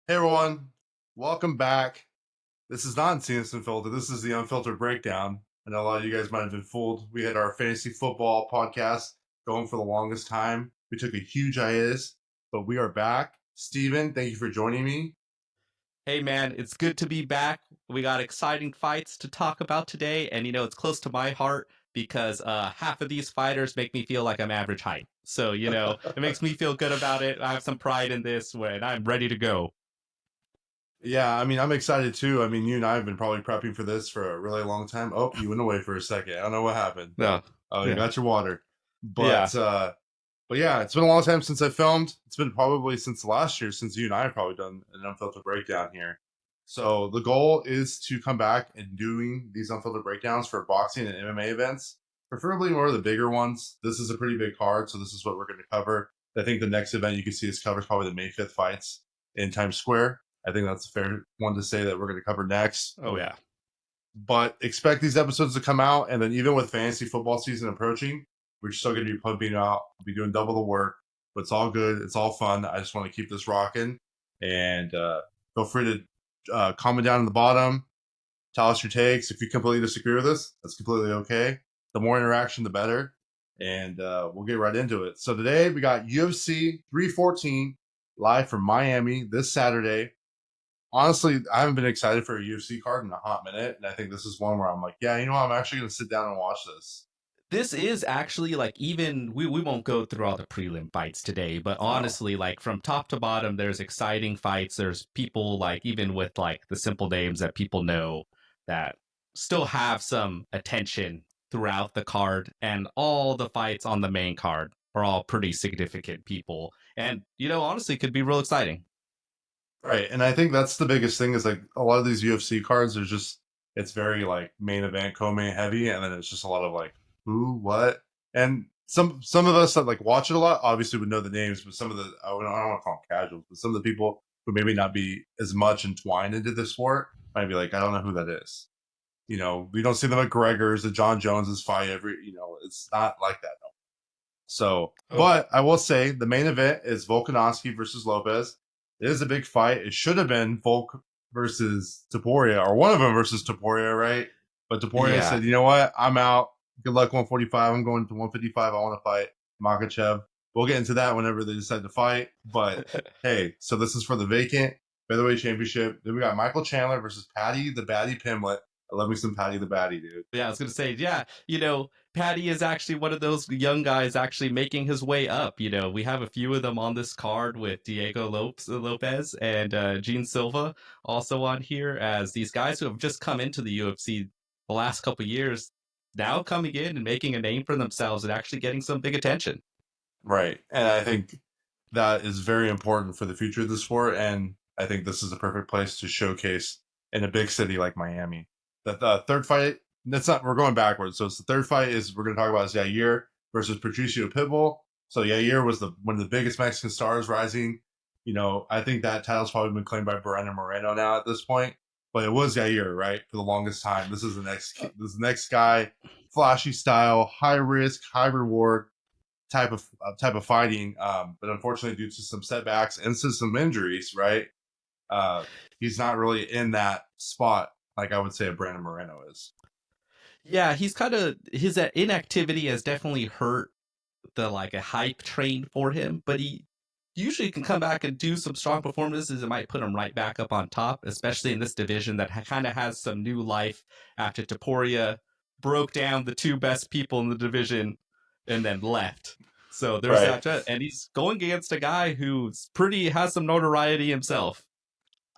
Hey everyone, welcome back. This is not CNS Unfiltered. This is the Unfiltered Breakdown. I know a lot of you guys might have been fooled. We had our fantasy football podcast going for the longest time. We took a huge hiatus, but we are back. Steven, thank you for joining me. Hey man, it's good to be back. We got exciting fights to talk about today, and it's close to my heart because half of these fighters make me feel like I'm average height. So, it makes me feel good about it. I have some pride in this and I'm ready to go. Yeah, I'm excited too. You and I have been probably prepping for this for a really long time. Oh, you went away for a second. I don't know what happened. Yeah. Oh, you Yeah. got your water. Yeah. But yeah, it's been a long time since I filmed. It's been probably since last year, since you and I have probably done an unfiltered breakdown here. So the goal is to come back and doing these unfiltered breakdowns for boxing and MMA events, preferably more of the bigger ones. This is a pretty big card, so this is what we're going to cover. I think the next event you can see us cover is probably the May 5th fights in Times Square. I think that's a fair one to say that we're going to cover next. Oh yeah. But expect these episodes to come out, and then even with fantasy football season approaching, we're still going to be pumping out, be doing double the work, but it's all good. It's all fun. I just want to keep this rocking. And feel free to comment down in the bottom. Tell us your takes. If you completely disagree with us, that's completely okay. The more interaction, the better. And we'll get right into it. So today we got UFC 314 live from Miami this Saturday. Honestly, I haven't been excited for a UFC card in a hot minute. And I think this is one where I'm like, yeah, you know what? I'm actually going to sit down and watch this. This is actually even we won't go through all the prelim fights today, but No. honestly, from top to bottom, there's exciting fights. There's people even with the simple names that people know that still have some attention throughout the card, and all the fights on the main card are all pretty significant people. And honestly could be real exciting. Right. And I think that's the biggest thing is like a lot of these UFC cards, it's very like main event, co-main heavy. And then it's just a lot of like, who, what? And some of us that like watch it a lot obviously would know the names, but some of the, I don't want to call them casuals, but some of the people who maybe not be as much entwined into the sport might be like, I don't know who that is. We don't see the McGregors, the John Joneses fight it's not like that. No. So, but I will say the main event is Volkanovski versus Lopes. It is a big fight. It should have been Volk versus Taporia, or one of them versus Taporia, right? But Taporia said, you know what? I'm out. Good luck, 145. I'm going to 155. I want to fight Makachev. We'll get into that whenever they decide to fight. But hey, so this is for the vacant Featherweight Championship. Then we got Michael Chandler versus Paddy the Baddy Pimblet. I love me some Paddy the Baddy, dude. Yeah, I was gonna say, yeah, Paddy is actually one of those young guys actually making his way up. We have a few of them on this card with Diego Lopes and Jean Silva also on here as these guys who have just come into the UFC the last couple years, now coming in and making a name for themselves and actually getting some big attention. Right. And I think that is very important for the future of the sport. And I think this is the perfect place to showcase in a big city like Miami. The third fight, we're going backwards. So it's the third fight we're going to talk about is Yair versus Patricio Pitbull. So Yair was one of the biggest Mexican stars rising. I think that title's probably been claimed by Brandon Moreno now at this point, but it was Yair, right? For the longest time. This is the next guy, flashy style, high risk, high reward type of fighting. But unfortunately, due to some setbacks and some injuries, right, he's not really in that spot like I would say a Brandon Moreno is. Yeah, his inactivity has definitely hurt a hype train for him, but he usually can come back and do some strong performances. It might put him right back up on top, especially in this division that kind of has some new life after Taporia broke down the two best people in the division and then left. So there's Right. that, and he's going against a guy who's has some notoriety himself.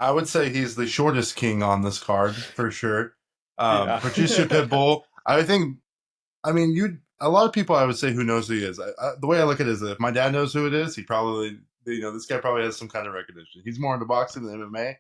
I would say he's the shortest king on this card for sure. Yeah. Patricio Pitbull. You. A lot of people I would say who knows who he is. The way I look at it is that if my dad knows who it is, he probably this guy probably has some kind of recognition. He's more into boxing than MMA.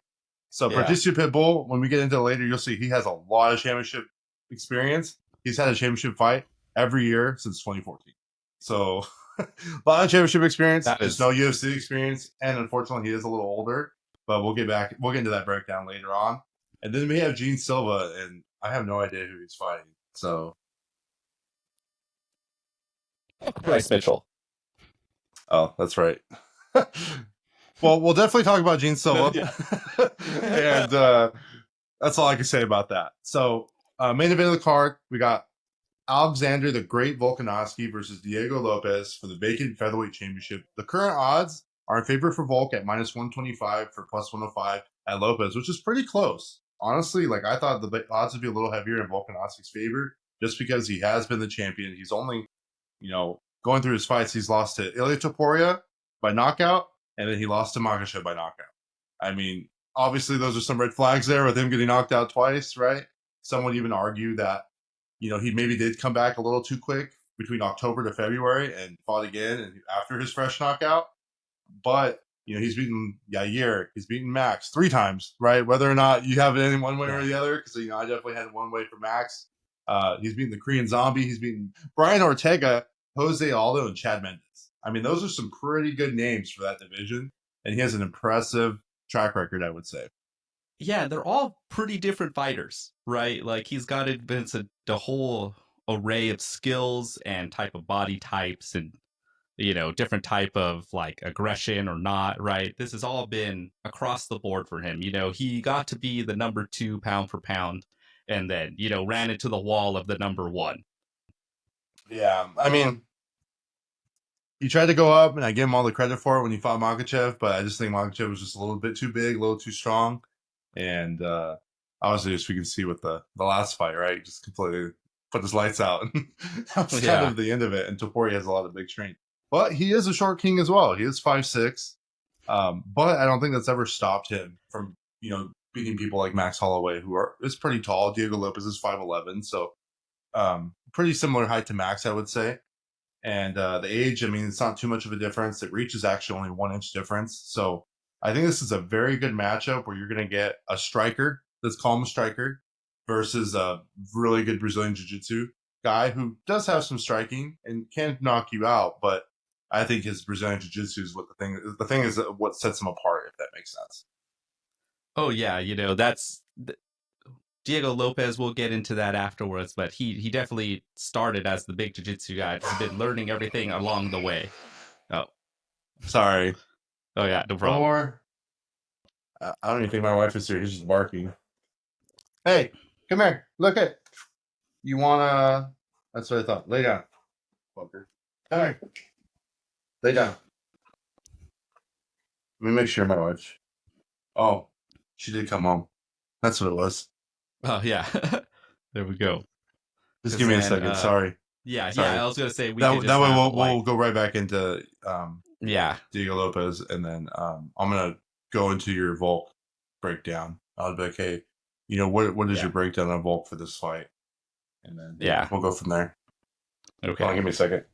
So Yeah. Patricio Pitbull, when we get into it later, you'll see he has a lot of championship experience. He's had a championship fight every year since 2014. So a lot of championship experience, just no UFC experience, and unfortunately he is a little older. But we'll get into that breakdown later on. And then we have Jean Silva, and I have no idea who he's fighting. So Bryce Mitchell. Oh, that's right. Well, we'll definitely talk about Jean Silva. Yeah. And that's all I can say about that. So, main event of the card, we got Alexander the Great Volkanovski versus Diego Lopes for the vacant Featherweight Championship. The current odds are in favor for Volk at minus 125 for plus 105 at Lopes, which is pretty close. Honestly, like I thought the odds would be a little heavier in Volkanovski's favor just because he has been the champion. He's only, going through his fights, he's lost to Ilia Topuria by knockout, and then he lost to Makhachev by knockout. I mean, obviously those are some red flags there with him getting knocked out twice, right? Some would even argue that he maybe did come back a little too quick between October to February and fought again and after his fresh knockout. But, he's beaten Yair, he's beaten Max 3 times, right? Whether or not you have it in one way or the other, because, I definitely had one way for Max. He's beaten the Korean Zombie. He's beaten Brian Ortega, Jose Aldo, and Chad Mendes. I mean, those are some pretty good names for that division. And he has an impressive track record, I would say. Yeah, they're all pretty different fighters, right? Like he's got the whole array of skills and type of body types and different type of like aggression or not, right? This has all been across the board for him. He got to be the number 2 pound for pound and then, ran into the wall of the number 1. Yeah, I mean, he tried to go up, and I give him all the credit for it when he fought Makhachev, but I just think Makhachev was just a little bit too big, a little too strong. And obviously, as we can see with the last fight, right? He just completely put his lights out. That was kind of the end of it. And Topuria has a lot of big strength. But he is a short king as well. He is 5'6". But I don't think that's ever stopped him from, beating people like Max Holloway, is pretty tall. Diego Lopes is 5'11". So pretty similar height to Max, I would say. And the age, I mean, it's not too much of a difference. It reaches actually only 1 inch difference. So I think this is a very good matchup where you're going to get a striker, let's call him a striker, versus a really good Brazilian Jiu-Jitsu guy who does have some striking and can knock you out. But I think his Brazilian Jiu-Jitsu is the thing is what sets him apart, if that makes sense. Oh, yeah. That's Diego Lopes. We'll get into that afterwards, but he definitely started as the big jiu-jitsu guy. He's been learning everything along the way. Oh, sorry. Oh, yeah, no problem. Or I don't even think my wife is here. He's just barking. Hey, come here. Look at. You wanna? That's what I thought. Lay down, fucker. Come here. Lay down. Let me make sure my wife. Oh, she did come home. That's what it was. Oh yeah, there we go. Just give me a second. Sorry. Yeah, Sorry. I was gonna say that way we'll go right back into Diego Lopes, and then I'm gonna go into your Volk breakdown. I'll be like, hey, what is your breakdown on Volk for this fight? And then we'll go from there. Okay. Hold on, give me a second.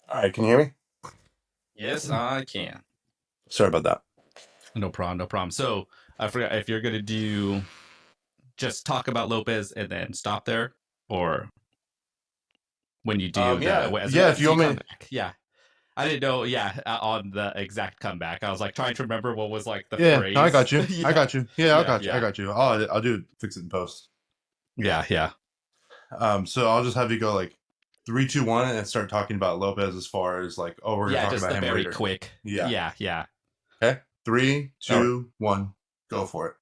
All right, can you hear me? Yes, I can. Sorry about that. No problem. So I forgot if you're gonna just talk about Lopes and then stop there, or when you do if you want me. Yeah. I didn't know, on the exact comeback. I was like trying to remember what was like the phrase. No, I got you. I got you. Yeah, I got you. I'll fix it in post. Yeah. So I'll just have you go like 3, 2, 1 and start talking about Lopes as far as like, we're gonna talk about him very later. Quick. Yeah. Okay. 3, 2, 1, go for it.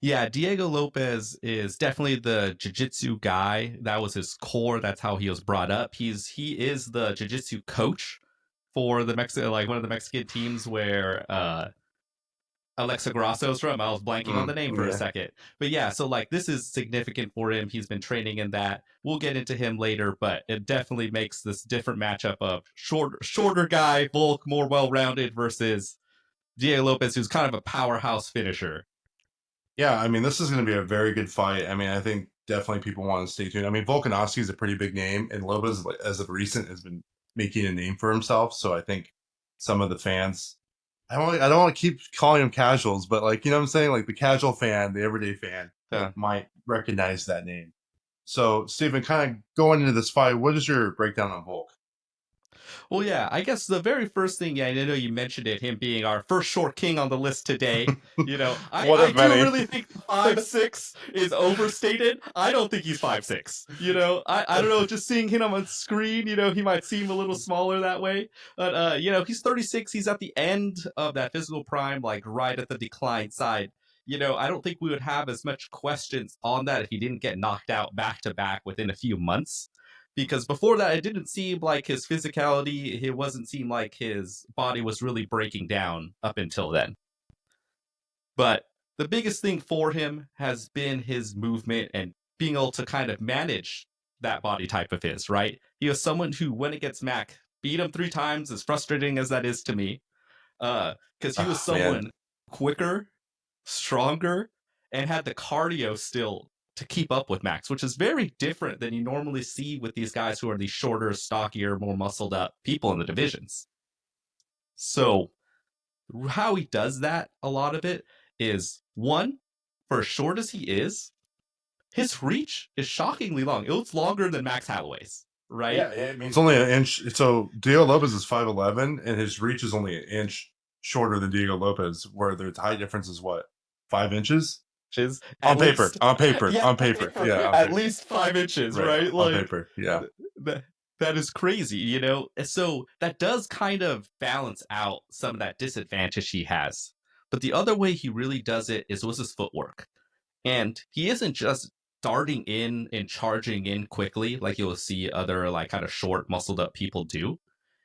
Yeah, Diego Lopes is definitely the jiu-jitsu guy. That was his core. That's how he was brought up. He is the jiu-jitsu coach for the Mexican, like one of the Mexican teams where Alexa Grasso's from. I was blanking on the name for a Yeah. second. But yeah, so like this is significant for him. He's been training in that. We'll get into him later, but it definitely makes this different matchup of shorter guy, Volk, more well-rounded versus Diego Lopes, who's kind of a powerhouse finisher. Yeah, I mean, this is going to be a very good fight. I mean, I think definitely people want to stay tuned. I mean, Volkanovski is a pretty big name, and Lopez, as of recent, has been making a name for himself. So I think some of the fans, I don't want to keep calling them casuals, but like, you know what I'm saying? Like the casual fan, the everyday fan, Yeah. might recognize that name. So, Stephen, kind of going into this fight, what is your breakdown on Volk? Well, yeah, I guess the very first thing, yeah, I know you mentioned it, him being our first short king on the list today. You know, I, One I of do many. really think 5'6" is overstated. I don't think he's 5'6". You know, I don't know, just seeing him on screen, you know, he might seem a little smaller that way. But you know, he's 36, he's at the end of that physical prime, like right at the decline side. You know, I don't think we would have as much questions on that if he didn't get knocked out back to back within a few months, because before that it didn't seem like his physicality, it wasn't seem like his body was really breaking down up until then. But the biggest thing for him has been his movement and being able to kind of manage that body type of his, right? He was someone who, when it gets Mac, beat him 3 times, as frustrating as that is to me, because he was Oh, man. someone quicker, stronger, and had the cardio still to keep up with Max, which is very different than you normally see with these guys who are these shorter, stockier, more muscled up people in the divisions. So how he does that, a lot of it is one, for as short as he is, his reach is shockingly long. It's longer than Max Holloway's, right? Yeah, I mean, it's only an inch. So Diego Lopez is 5'11", and his reach is only an inch shorter than Diego Lopez, where their height difference is what, 5 inches Is on at paper, least, on paper, yeah, on paper, yeah, on at paper, least 5 inches, right, right? on Like paper, yeah. that, that is crazy, you know? So that does kind of balance out some of that disadvantage he has. But the other way he really does it is with his footwork. And he isn't just darting in and charging in quickly like you'll see other like kind of short, muscled up people do.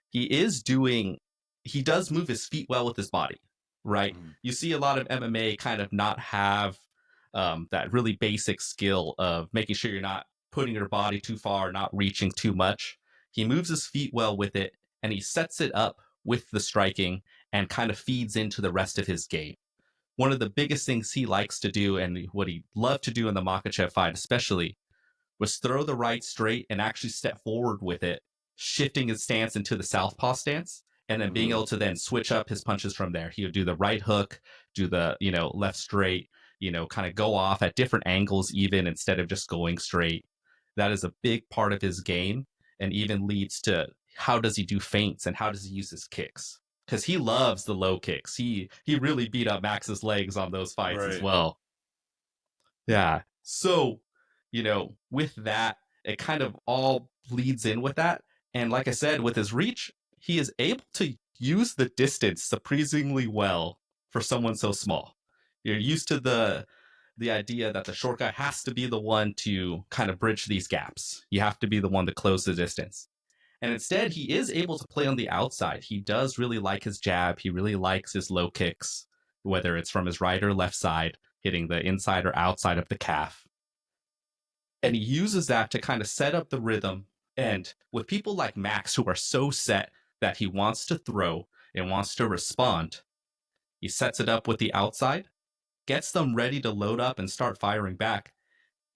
He is doing, he does move his feet well with his body, right? Mhm. You see a lot of MMA kind of not have that really basic skill of making sure you're not putting your body too far, not reaching too much. He moves his feet well with it, and he sets it up with the striking and kind of feeds into the rest of his game. One of the biggest things he likes to do, and what he loved to do in the Makachev fight especially, was throw the right straight and actually step forward with it, shifting his stance into the southpaw stance, and then being Mhm. able to then switch up his punches from there. He would do the right hook, do the, you know, left straight, you know, kind of go off at different angles even instead of just going straight. That is a big part of his game, and even leads to how does he do feints and how does he use his kicks? Because he loves the low kicks. He really beat up Max's legs on those fights as Right. well. Yeah. So, you know, with that, it kind of all bleeds in with that. And like I said, with his reach, he is able to use the distance surprisingly well for someone so small. You're used to the idea that the short guy has to be the one to kind of bridge these gaps. You have to be the one to close the distance. And instead, he is able to play on the outside. He does really like his jab. He really likes his low kicks, whether it's from his right or left side, hitting the inside or outside of the calf. And he uses that to kind of set up the rhythm. And with people like Max, who are so set that he wants to throw and wants to respond, he sets it up with the outside, gets them ready to load up and start firing back.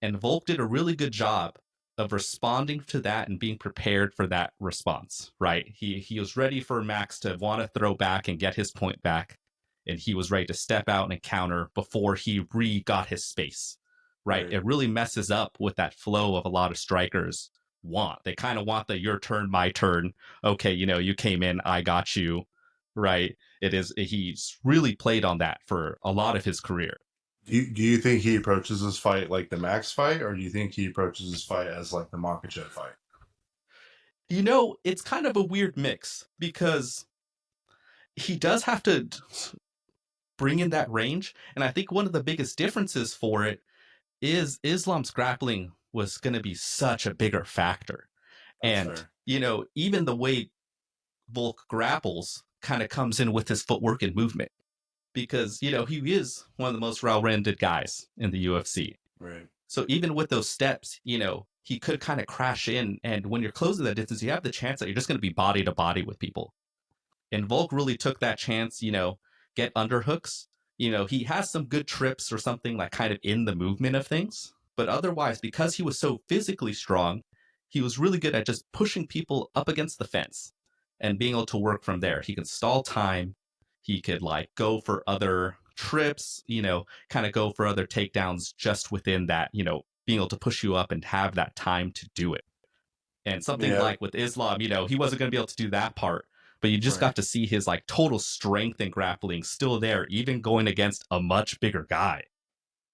And Volk did a really good job of responding to that and being prepared for that response, right? He was ready for Max to want to throw back and get his point back. And he was ready to step out and counter before he got his space, right? Right. It really messes up with that flow of a lot of strikers want. They kind of want the your turn, my turn. Okay, you know, you came in, I got you, right? He's really played on that for a lot of his career. Do you think he approaches this fight like the Max fight, or do you think he approaches this fight as like the Makachev fight? You know, it's kind of a weird mix because he does have to bring in that range. And I think one of the biggest differences for it is Islam's grappling was going to be such a bigger factor. That's And, fair. you know, even the way Volk grapples kind of comes in with his footwork and movement. because, you know, he is one of the most well-rounded guys in the UFC. Right. So even with those steps, you know, he could kind of crash in. And when you're closing that distance, you have the chance that you're just going to be body to body with people. And Volk really took that chance, you know, get underhooks. You know, he has some good trips or something like kind of in the movement of things. But otherwise, because he was so physically strong, he was really good at just pushing people up against the fence and being able to work from there. He could stall time. He could like go for other trips, you know, kind of go for other takedowns just within that, you know, being able to push you up and have that time to do it. And something Yeah. like with Islam, you know, he wasn't going to be able to do that part, but you just Right. got to see his like total strength and grappling still there, even going against a much bigger guy.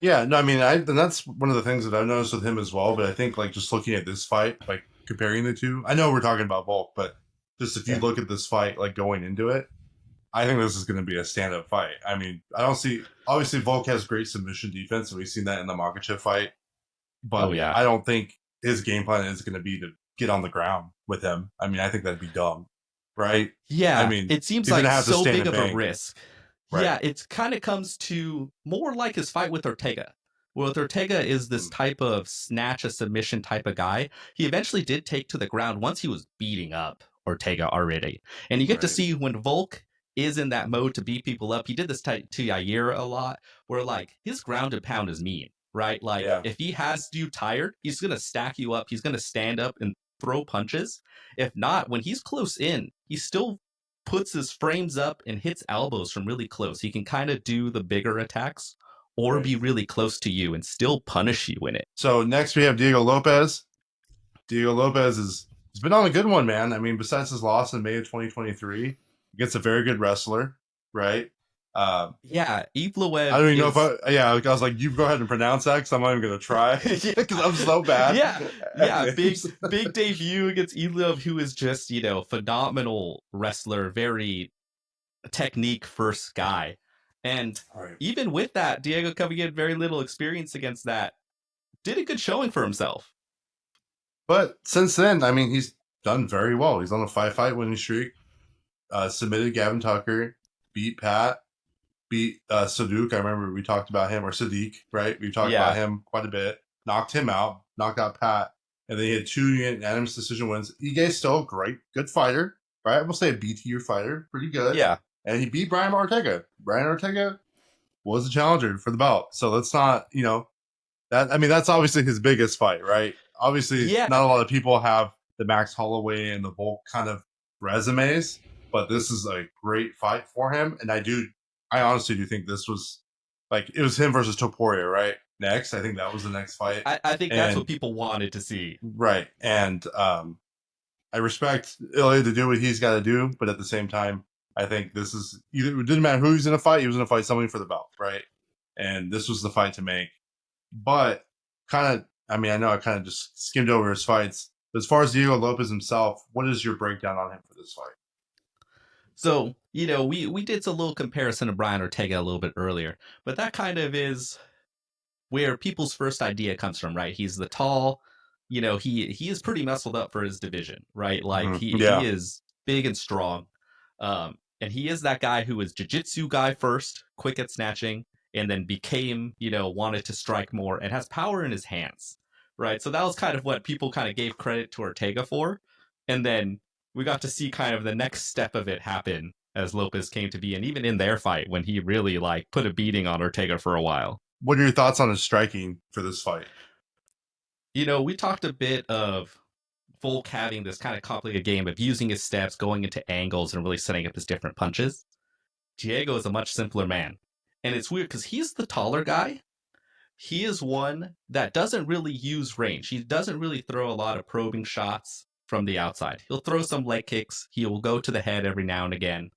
Yeah, no, I mean, and that's one of the things that I've noticed with him as well. But I think, like, just looking at this fight, like comparing the two, I know we're talking about Volk, but just if you Yeah. look at this fight, like going into it, I think this is going to be a stand-up fight. I mean, I don't see. Obviously, Volk has great submission defense, and we've seen that in the Makachev fight. Oh, But yeah. I don't think his game plan is going to be to get on the ground with him. I mean, I think that'd be dumb, right? I Yeah. mean, It seems he's going to like have to so stand big and of a bang, risk. right? Yeah. It kind of comes to more like his fight with Ortega. Well, with Ortega is this type of snatch a submission type of guy. He eventually did take to the ground once he was beating up Ortega already. And you get to Right, see when Volk is in that mode to beat people up. He did this to Yair a lot, where like his ground and pound is mean, right? Like yeah, if he has you tired, he's gonna stack you up. He's gonna stand up and throw punches. If not, when he's close in, he still puts his frames up and hits elbows from really close. He can kind of do the bigger attacks or right. be really close to you and still punish you in it. So next we have Diego Lopez. Diego Lopez is he's been on a good one, man. I mean, besides his loss in May of 2023, he gets a very good wrestler, right? Yeah, I Evloev don't even know if is I was like, you go ahead and pronounce that because I'm not even gonna try because I'm so bad yeah, at yeah, names. big debut against Evloev, who is just, you know, phenomenal wrestler, very technique first guy. And All right. even with that, Diego coming in very little experience against that, did a good showing for himself. But since then, I mean, he's done very well. He's on a 5-fight winning streak. Submitted Gavin Tucker, beat Pat, beat Saduk. I remember we talked about him, or Sadiq, right? We talked about Yeah. him quite a bit. Knocked him out, knocked out Pat, and then he had 2 unanimous decision wins. Ige's still a good fighter, right? I will say a B tier fighter, pretty good. Yeah. And he beat Brian Ortega. Brian Ortega was the challenger for the belt. So let's not, that. I mean, that's obviously his biggest fight, right? Obviously, Yeah. not a lot of people have the Max Holloway and the Volk kind of resumes, but this is a great fight for him. And I honestly do think this was like it was him versus Topuria, right? Next, I think that was the next fight, I think that's what and people wanted to see. right, and I respect Ilya to do what he's got to do, but at the same time, I think this is either it didn't matter who he's in a fight, he was in a fight somebody for the belt, right? And this was the fight to make. But kind of, I mean, I know I kind of just skimmed over his fights. But as far as Diego Lopez himself, what is your breakdown on him for this fight? So, you know, we did a little comparison to Brian Ortega a little bit earlier, but that kind of is where people's first idea comes from, right? He's the tall, you know, he is pretty muscled up for his division, right? Like he Yeah, is big and strong. And he is that guy who was jiu-jitsu guy first, quick at snatching, and then became, you know, wanted to strike more and has power in his hands. Right. So that was kind of what people kind of gave credit to Ortega for. And then we got to see kind of the next step of it happen as Lopez came to be, and even in their fight when he really like put a beating on Ortega for a while. what are your thoughts on his striking for this fight? You know, we talked a bit of Volk having this kind of complicated game of using his steps, going into angles, and really setting up his different punches. Diego is a much simpler man. And it's weird because he's the taller guy. He is one that doesn't really use range. He doesn't really throw a lot of probing shots from the outside. He'll throw some leg kicks. He will go to the head every now and again.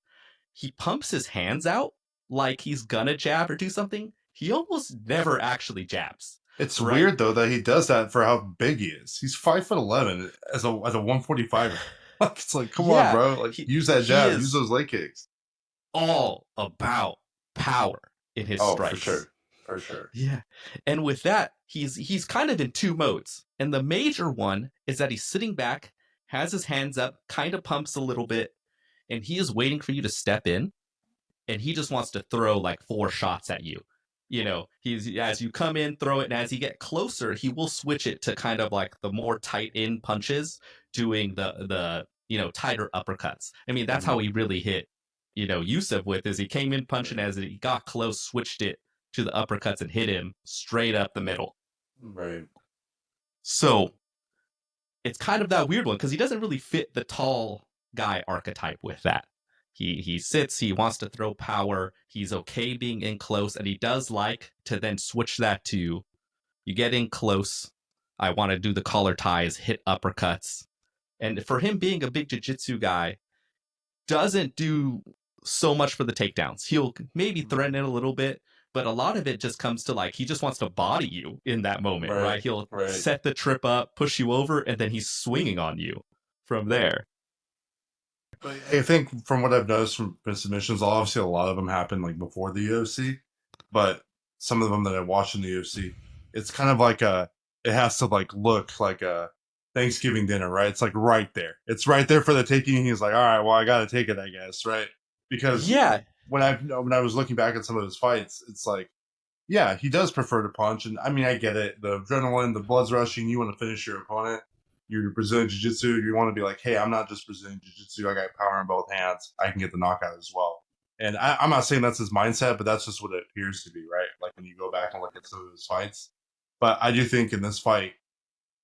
He pumps his hands out like he's gonna jab or do something. He almost never actually jabs. It's Right? weird though that he does that for how big he is. He's 5'11" as a 145. Like it's like, come on, Yeah, bro. Like use that he jab, use is those leg kicks. all about power in his Oh, for strikes. sure, for sure. Yeah. And with that, he's kind of in two modes. And the major one is that he's sitting back, has his hands up, kind of pumps a little bit, and he is waiting for you to step in. and he just wants to throw like 4 shots at you. He's as you come in, throw it, and as you get closer, he will switch it to kind of like the more tight in punches, doing the tighter uppercuts. I mean, that's how he really hit Yusuf with, is he came in punching, as he got close, switched it to the uppercuts and hit him straight up the middle. Right. So it's kind of that weird one because he doesn't really fit the tall guy archetype with that. He sits, he wants to throw power, he's okay being in close, and he does like to then switch that to, you get in close, I want to do the collar ties, hit uppercuts. And for him being a big jiu-jitsu guy, doesn't do so much for the takedowns. He'll maybe threaten it a little bit, but a lot of it just comes to like, he just wants to body you in that moment, right? He'll set the trip up, push you over, and then he's swinging on you from there. But I think from what I've noticed from submissions, obviously a lot of them happen like before the UFC, but some of them that I watch in the UFC, it's kind of like it has to like look like a Thanksgiving dinner, right? It's like right there. It's right there for the taking. He's like, all right, well, I got to take it, I guess, right? Because when I was looking back at some of his fights, it's like, yeah, he does prefer to punch, and I mean, I get it. The adrenaline, the blood's rushing. You want to finish your opponent. You're Brazilian Jiu-Jitsu. You want to be like, hey, I'm not just Brazilian Jiu-Jitsu. I got power in both hands. I can get the knockout as well. And I'm not saying that's his mindset, but that's just what it appears to be, right? Like when you go back and look at some of his fights. But I do think in this fight,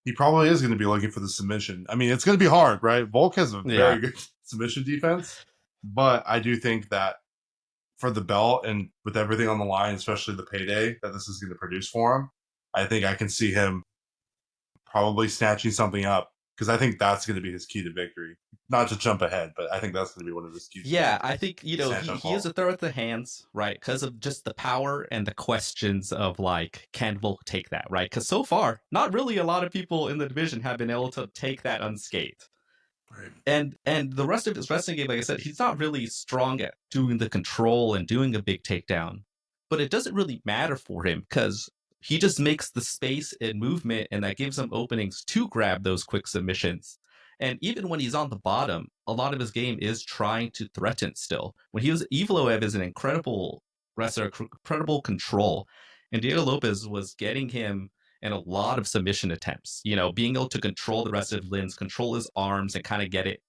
he probably is going to be looking for the submission. I mean, it's going to be hard, right? Volk has a very good submission defense, but I do think that for the belt and with everything on the line, especially the payday that this is going to produce for him, I think I can see him probably snatching something up, because I think that's going to be his key to victory. Not to jump ahead, but I think that's going to be one of his keys. Yeah, I think, he is a throw at the hands, right? Because of just the power and the questions of like, can Volk take that, right? Because so far, not really a lot of people in the division have been able to take that unscathed. Right. And the rest of his wrestling game, like I said, he's not really strong at doing the control and doing a big takedown. But it doesn't really matter for him because he just makes the space and movement, and that gives him openings to grab those quick submissions. And even when he's on the bottom, a lot of his game is trying to threaten still. When he was, Evloev is an incredible wrestler, incredible control. And Diego Lopes was getting him in a lot of submission attempts, being able to control the rest of Lynn's, control his arms, and kind of get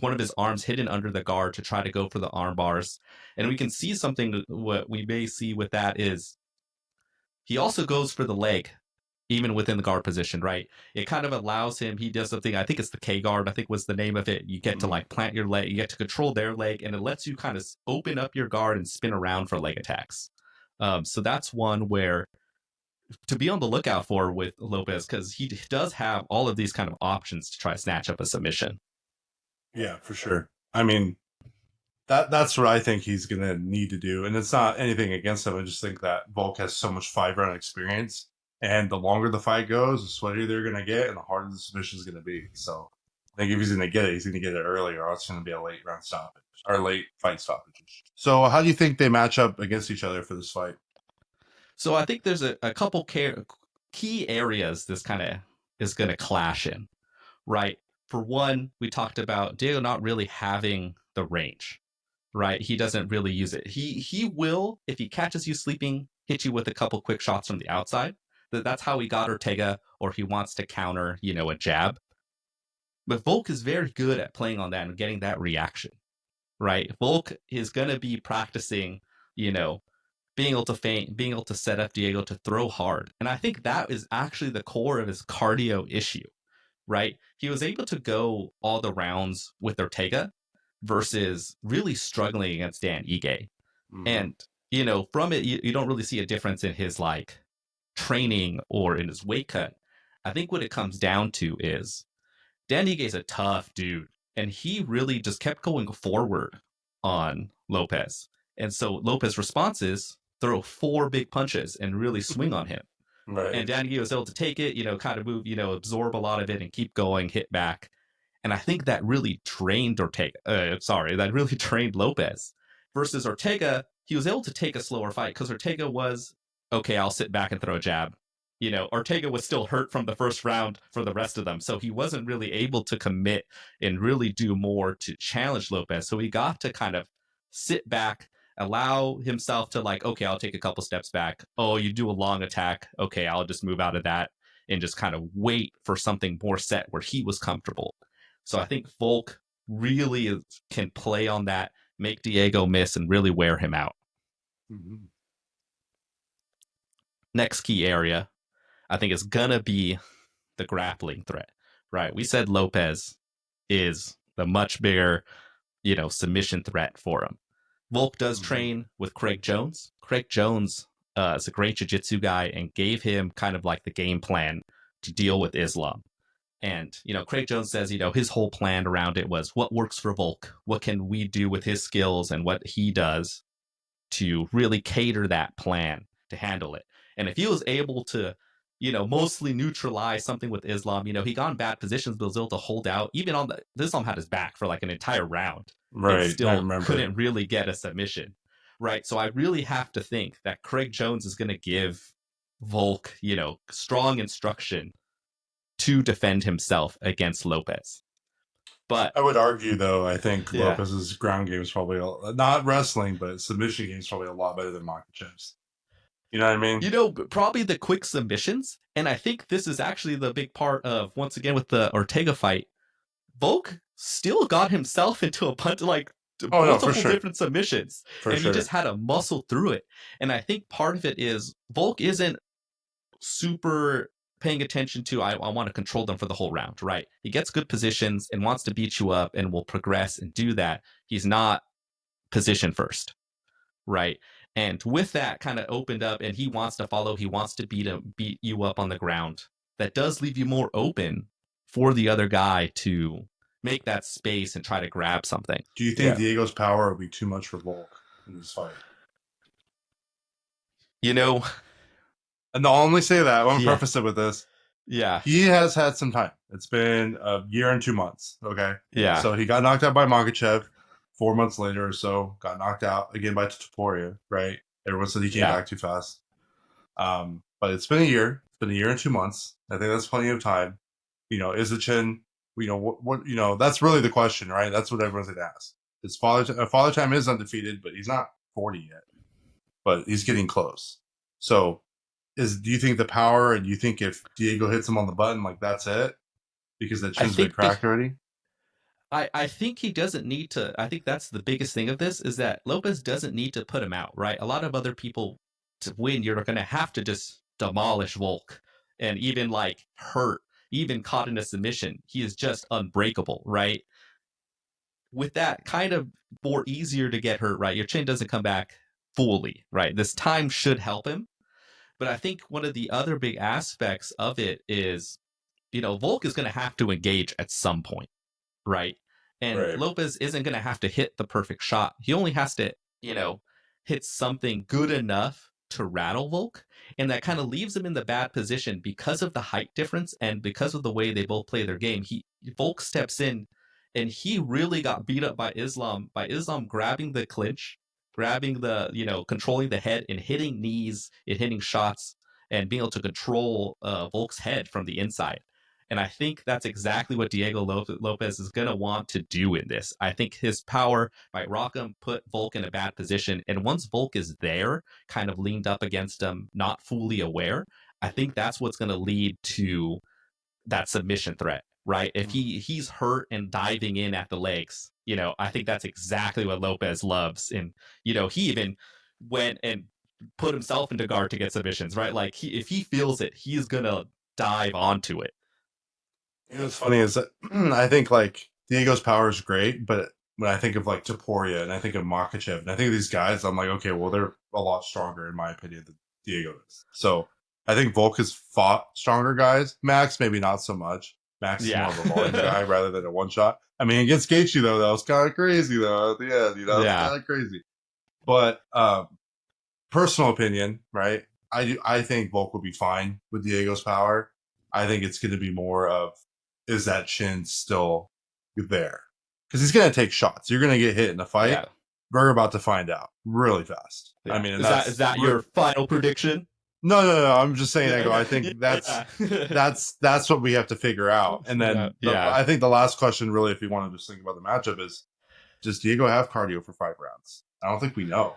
one of his arms hidden under the guard to try to go for the arm bars. And we can see something, what we may see with that is he also goes for the leg, even within the guard position, right? It kind of allows him, he does something, I think it's the K guard, I think was the name of it. You get to like plant your leg, you get to control their leg, and it lets you kind of open up your guard and spin around for leg attacks. So that's one where to be on the lookout for with Lopes, because he does have all of these kind of options to try to snatch up a submission. Yeah, for sure. I mean, that's what I think he's going to need to do. And it's not anything against him. I just think that Volk has so much 5-round experience. And the longer the fight goes, the sweatier they're going to get, and the harder the submission is going to be. So I think if he's going to get it, he's going to get it early, or it's going to be a late round stoppage or late fight stoppage. So how do you think they match up against each other for this fight? So I think there's a couple key areas this kind of is going to clash in, right? For one, we talked about Diego not really having the range, right? He doesn't really use it. He will, if he catches you sleeping, hit you with a couple quick shots from the outside. That's how he got Ortega, or he wants to counter, a jab. But Volk is very good at playing on that and getting that reaction, right? Volk is going to be practicing, being able to feint, being able to set up Diego to throw hard. And I think that is actually the core of his cardio issue, right? He was able to go all the rounds with Ortega versus really struggling against Dan Ige. And, from it, you don't really see a difference in his like training or in his weight cut. I think what it comes down to is Dan Ige is a tough dude, and he really just kept going forward on Lopes. And so Lopes' responses throw 4 big punches and really swing on him. Right. And Dan Ige was able to take it, kind of move, absorb a lot of it and keep going, hit back. And I think that really trained that really trained Lopes. Versus Ortega, he was able to take a slower fight because Ortega was, okay, I'll sit back and throw a jab. Ortega was still hurt from the first round for the rest of them. So he wasn't really able to commit and really do more to challenge Lopes. So he got to kind of sit back, allow himself to like, okay, I'll take a couple steps back. Oh, you do a long attack. Okay, I'll just move out of that and just kind of wait for something more set where he was comfortable. So I think Volk really can play on that, make Diego miss, and really wear him out. Mm-hmm. Next key area, I think, is gonna be the grappling threat. Right? We said Lopes is the much bigger, submission threat for him. Volk does train with Craig Jones. Craig Jones is a great jiu-jitsu guy and gave him kind of like the game plan to deal with Islam. And, Craig Jones says, his whole plan around it was what works for Volk? What can we do with his skills and what he does to really cater that plan to handle it? And if he was able to, mostly neutralize something with Islam, he got in bad positions, but was able to hold out. Even on Islam had his back for like an entire round. Right. And still couldn't really get a submission. Right. So I really have to think that Craig Jones is going to give Volk, strong instruction to defend himself against Lopes. But I would argue, though, I think Lopez's ground game is probably not wrestling, but submission game is probably a lot better than Makhachev's. You know what I mean? Probably the quick submissions. And I think this is actually the big part of, once again, with the Ortega fight, Volk still got himself into a bunch of multiple different submissions. He just had to muscle through it. And I think part of it is Volk isn't super paying attention to, I want to control them for the whole round, right? He gets good positions and wants to beat you up and will progress and do that. He's not position first, right? And with that kind of opened up and he wants to follow, he wants to beat you up on the ground. That does leave you more open for the other guy to make that space and try to grab something. Do you think Diego's power will be too much for Volk in this fight? And I'll only say that. I want to preface it with this. Yeah. He has had some time. It's been a year and 2 months. Okay. Yeah. So he got knocked out by Makhachev 4 months later or so. Got knocked out again by Topuria, right? Everyone said he came back too fast. But it's been a year. It's been a year and 2 months. I think that's plenty of time. Is the chin, what that's really the question, right? That's what everyone's going to ask. His father time is undefeated, but he's not 40 yet. But he's getting close. So do you think the power, and do you think if Diego hits him on the button, like that's it? Because the chin's been cracked already? I think he doesn't need to. I think that's the biggest thing of this is that Lopes doesn't need to put him out, right? A lot of other people, to win, you're going to have to just demolish Volk and even like hurt, even caught in a submission. He is just unbreakable, right? With that kind of more easier to get hurt, right? Your chin doesn't come back fully, right? This time should help him. But I think one of the other big aspects of it is, Volk is going to have to engage at some point, right? And Lopes isn't going to have to hit the perfect shot. He only has to, hit something good enough to rattle Volk. And that kind of leaves him in the bad position because of the height difference and because of the way they both play their game. Volk steps in and he really got beat up by Islam grabbing the clinch, grabbing the, controlling the head and hitting knees and hitting shots and being able to control Volk's head from the inside. And I think that's exactly what Diego Lopes is going to want to do in this. I think his power might rock him, put Volk in a bad position. And once Volk is there, kind of leaned up against him, not fully aware, I think that's what's going to lead to that submission threat. Right. If he's hurt and diving in at the legs, I think that's exactly what Lopes loves. And, he even went and put himself into guard to get submissions, right? Like if he feels it, he's going to dive onto it. What's funny is that I think like Diego's power is great, but when I think of like Topuria and I think of Makhachev and I think of these guys, I'm like, okay, well, they're a lot stronger in my opinion than Diego is. So I think Volk has fought stronger guys. Max, maybe not so much. Max is more of a volume guy rather than a one shot. I mean, against Gaethje though, that was kind of crazy though at the end. That was kind of crazy. But personal opinion, right? I think Volk will be fine with Diego's power. I think it's going to be more of, is that chin still there? Because he's going to take shots. You're going to get hit in a fight. Yeah. We're about to find out really fast. Yeah. I mean, is that your final prediction? No. I'm just saying. I think that's what we have to figure out. And then I think the last question, really, if you want to just think about the matchup, is does Diego have cardio for 5 rounds? I don't think we know.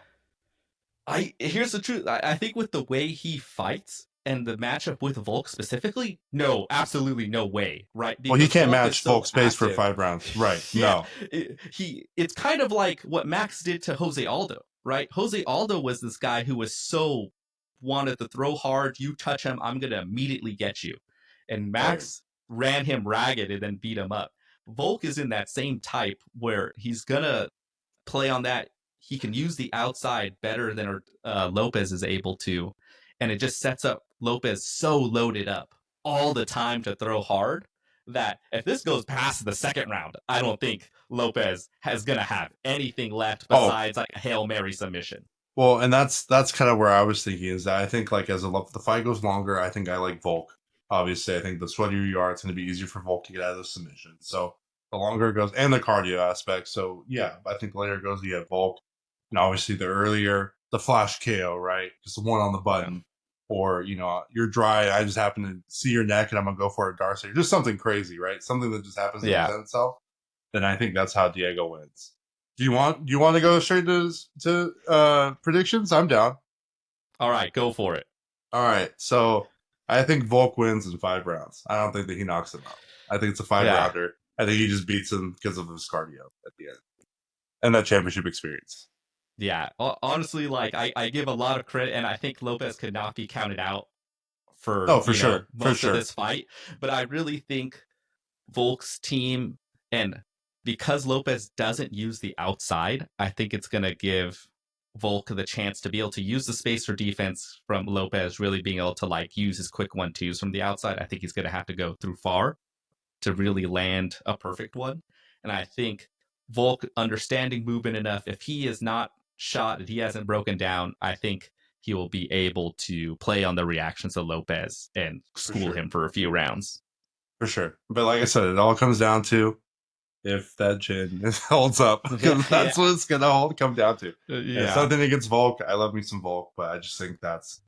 Here's the truth. I think with the way he fights and the matchup with Volk specifically, no, absolutely no way, right? Well, he Because can't Volk is match so Volk's pace for active. 5 rounds. Right. Yeah, No. it's kind of like what Max did to Jose Aldo, right? Jose Aldo was this guy who was so wanted to throw hard. You touch him, I'm gonna immediately get you. And Right. Max ran him ragged and then beat him up. Volk is in that same type where he's gonna play on that. He can use the outside better than Lopes is able to, and it just sets up Lopes so loaded up all the time to throw hard that if this goes past the second round, I don't think Lopes is gonna have anything left Oh, besides like a Hail Mary submission. well, and that's kind of where I was thinking is that I think like as the fight goes longer, I think I like Volk. Obviously, I think the sweatier you are, it's going to be easier for Volk to get out of the submission. So the longer it goes, and the cardio aspect. So yeah, I think the later it goes, you have Volk, and obviously the earlier the flash KO, right? Just the one on the button, or you're dry. I just happen to see your neck, and I'm gonna go for a Darcy, just something crazy, right? Something that just happens to Yeah. present itself. Then I think that's how Diego wins. Do you want to go straight to predictions? I'm down. All right, go for it. All right. So I think Volk wins in 5 rounds. I don't think that he knocks him out. I think it's a 5 rounder. I think he just beats him because of his cardio at the end and that championship experience. Yeah, honestly, like I give a lot of credit, and I think Lopes could not be counted out for Oh, for sure. most of this fight. But I really think Volk's team, and because Lopes doesn't use the outside, I think it's gonna give Volk the chance to be able to use the space for defense from Lopes really being able to like use his quick 1-2s from the outside. I think he's gonna have to go through far to really land a perfect one. And I think Volk understanding movement enough, if he is not shot, if he hasn't broken down, I think he will be able to play on the reactions of Lopes and school him for a few rounds. For sure. But like I said, it all comes down to if that chin holds up. Because that's what it's going to come down to. It's nothing against Volk. I love me some Volk, but I just think that's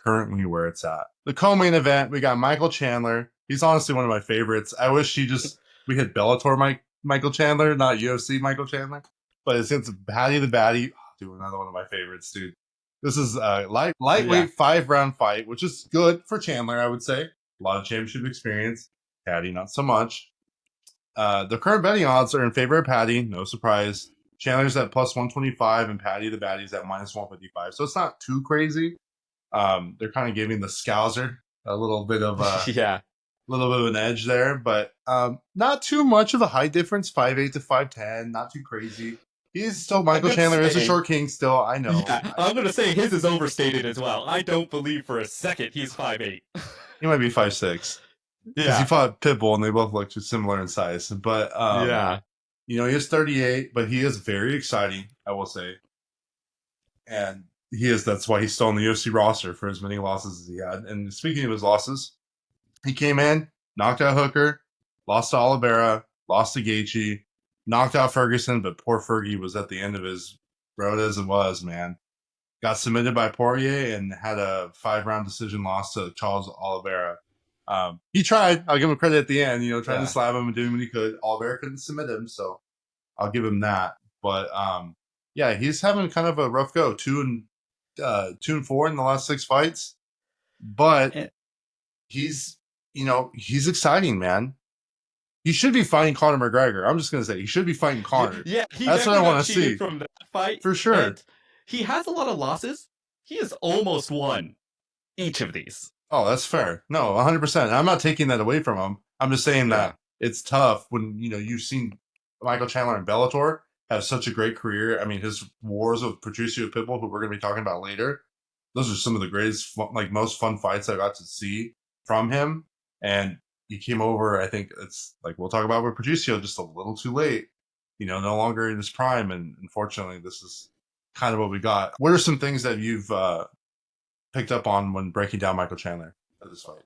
currently where it's at. The co-main event, we got Michael Chandler. He's honestly one of my favorites. I wish we had Bellator Michael Chandler, not UFC Michael Chandler. But it's against Paddy the Baddy. Oh, dude, another one of my favorites, dude. This is a lightweight 5-round fight, which is good for Chandler, I would say. A lot of championship experience. Paddy, not so much. The current betting odds are in favor of Paddy. No surprise. Chandler's at plus 125 and Paddy the Baddy's at minus 155. So it's not too crazy. They're kind of giving the Scouser a little bit of an edge there, but not too much of a high difference. 5'8" to 5'10", not too crazy. He's still Michael Chandler is a short king still. I know. Yeah, I'm gonna say his is overstated as well. I don't believe for a second he's 5'8". He might be 5'6". Because he fought Pitbull and they both look similar in size. But he is 38, but he is very exciting, I will say. And that's why he's still on the UFC roster for as many losses as he had. And speaking of his losses, he came in, knocked out Hooker, lost to Oliveira, lost to Gaethje, knocked out Ferguson, but poor Fergie was at the end of his road as it was, man. Got submitted by Poirier and had a 5-round decision loss to Charles Oliveira. He tried. I'll give him credit at the end, trying to slap him and doing what he could. Oliveira couldn't submit him, so I'll give him that. But he's having kind of a rough go. 2-4 in the last 6 fights. But he's exciting, man. He should be fighting Conor McGregor. I'm just gonna say he should be fighting Conor. Yeah, that's what I want to see from that fight for sure. And he has a lot of losses. He has almost won each of these. Oh, that's fair. No, 100%. I'm not taking that away from him. I'm just saying that it's tough when you've seen Michael Chandler and Bellator have such a great career. I mean, his wars with Patricio Pitbull, who we're going to be talking about later, those are some of the greatest, most fun fights I got to see from him. And he came over, I think it's like we'll talk about with Patricio, just a little too late, no longer in his prime. And unfortunately, this is kind of what we got. What are some things that you've picked up on when breaking down Michael Chandler at this fight?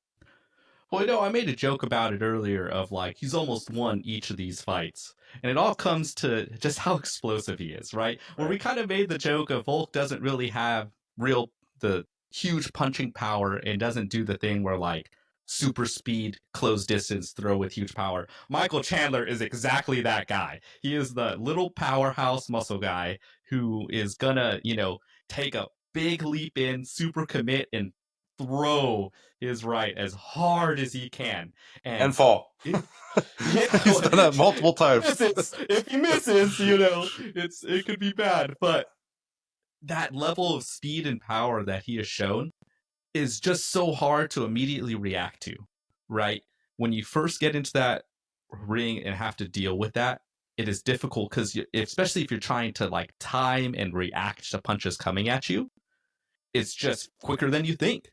Well, I made a joke about it earlier of like he's almost won each of these fights. And it all comes to just how explosive he is, right? Where we kind of made the joke of Volk doesn't really have the huge punching power and doesn't do the thing where like super speed, close distance, throw with huge power. Michael Chandler is exactly that guy. He is the little powerhouse muscle guy who is gonna, take a big leap in, super commit, and throw his right as hard as he can. And And fall. yeah, He's done that multiple times. if he misses, it could be bad. But that level of speed and power that he has shown is just so hard to immediately react to, right? When you first get into that ring and have to deal with that, it is difficult because, especially if you're trying to like time and react to punches coming at you, it's just quicker than you think.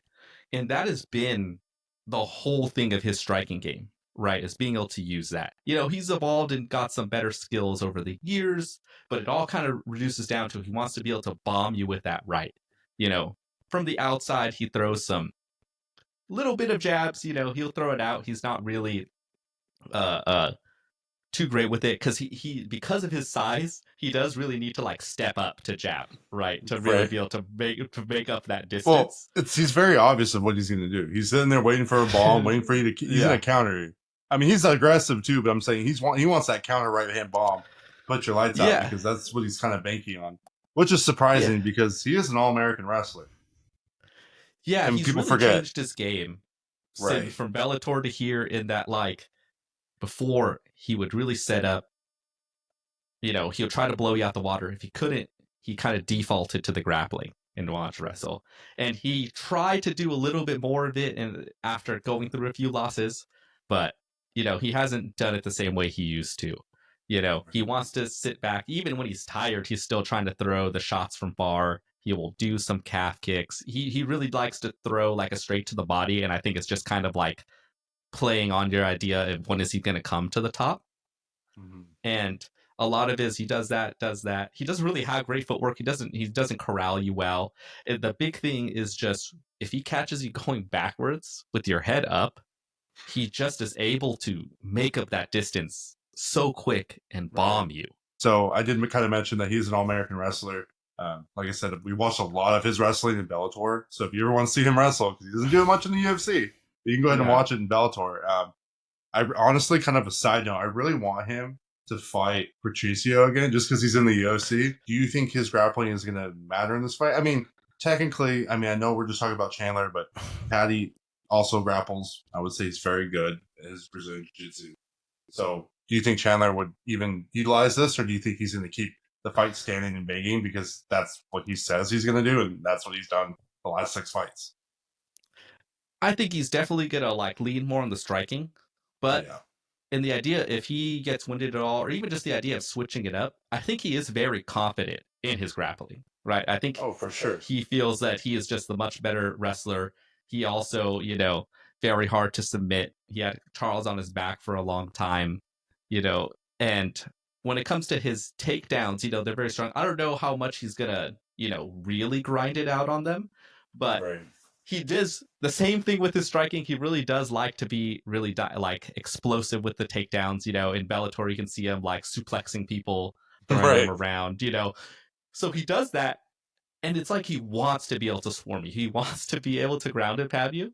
And that has been the whole thing of his striking game, right? Is being able to use that. He's evolved and got some better skills over the years, but it all kind of reduces down to he wants to be able to bomb you with that right. From the outside, he throws some little bit of jabs, he'll throw it out. He's not really uh, uh, too great with it because he because of his size, he does really need to like step up to jab, right? To really be able to make up that distance. Well, he's very obvious of what he's going to do. He's sitting there waiting for a ball, waiting for you to. He's going to counter you. I mean, he's aggressive too, but I'm saying he wants that counter right hand bomb, put your lights out because that's what he's kind of banking on, which is surprising because he is an All-American wrestler. Yeah, and he's people really changed his game from Bellator to here in that, like, before he would really set up, he'll try to blow you out the water. If he couldn't, he kind of defaulted to the grappling and watch wrestle. And he tried to do a little bit more of it and after going through a few losses, but, he hasn't done it the same way he used to. He wants to sit back. Even when he's tired, he's still trying to throw the shots from far. He will do some calf kicks. He really likes to throw like a straight to the body, and I think it's just kind of like playing on your idea of when is he going to come to the top. Mm-hmm. And a lot of he does that. He doesn't really have great footwork. He doesn't corral you well. And the big thing is just if he catches you going backwards with your head up, he just is able to make up that distance so quick and bomb you. So I did kind of mention that he's an All-American wrestler. Like I said, we watched a lot of his wrestling in Bellator. So if you ever want to see him wrestle, because he doesn't do it much in the UFC, you can go ahead and watch it in Bellator. I honestly, kind of a side note, I really want him to fight Patricio again, just because he's in the UFC. Do you think his grappling is going to matter in this fight? I mean, technically, I know we're just talking about Chandler, but Paddy also grapples. I would say he's very good at his Brazilian Jiu-Jitsu. So do you think Chandler would even utilize this, or do you think he's going to keep the fight standing and begging because that's what he says he's going to do, and that's what he's done the last 6 fights? I think he's definitely going to like lean more on the striking, but in the idea, if he gets winded at all, or even just the idea of switching it up, I think he is very confident in his grappling, right? I think for sure he feels that he is just the much better wrestler. He also, very hard to submit. He had Charles on his back for a long time, and when it comes to his takedowns, they're very strong. I don't know how much he's gonna, really grind it out on them, but he does the same thing with his striking. He really does like to be really like explosive with the takedowns. In Bellator, you can see him like suplexing people, throwing them around. So he does that, and it's like he wants to be able to swarm you. He wants to be able to ground and pound you,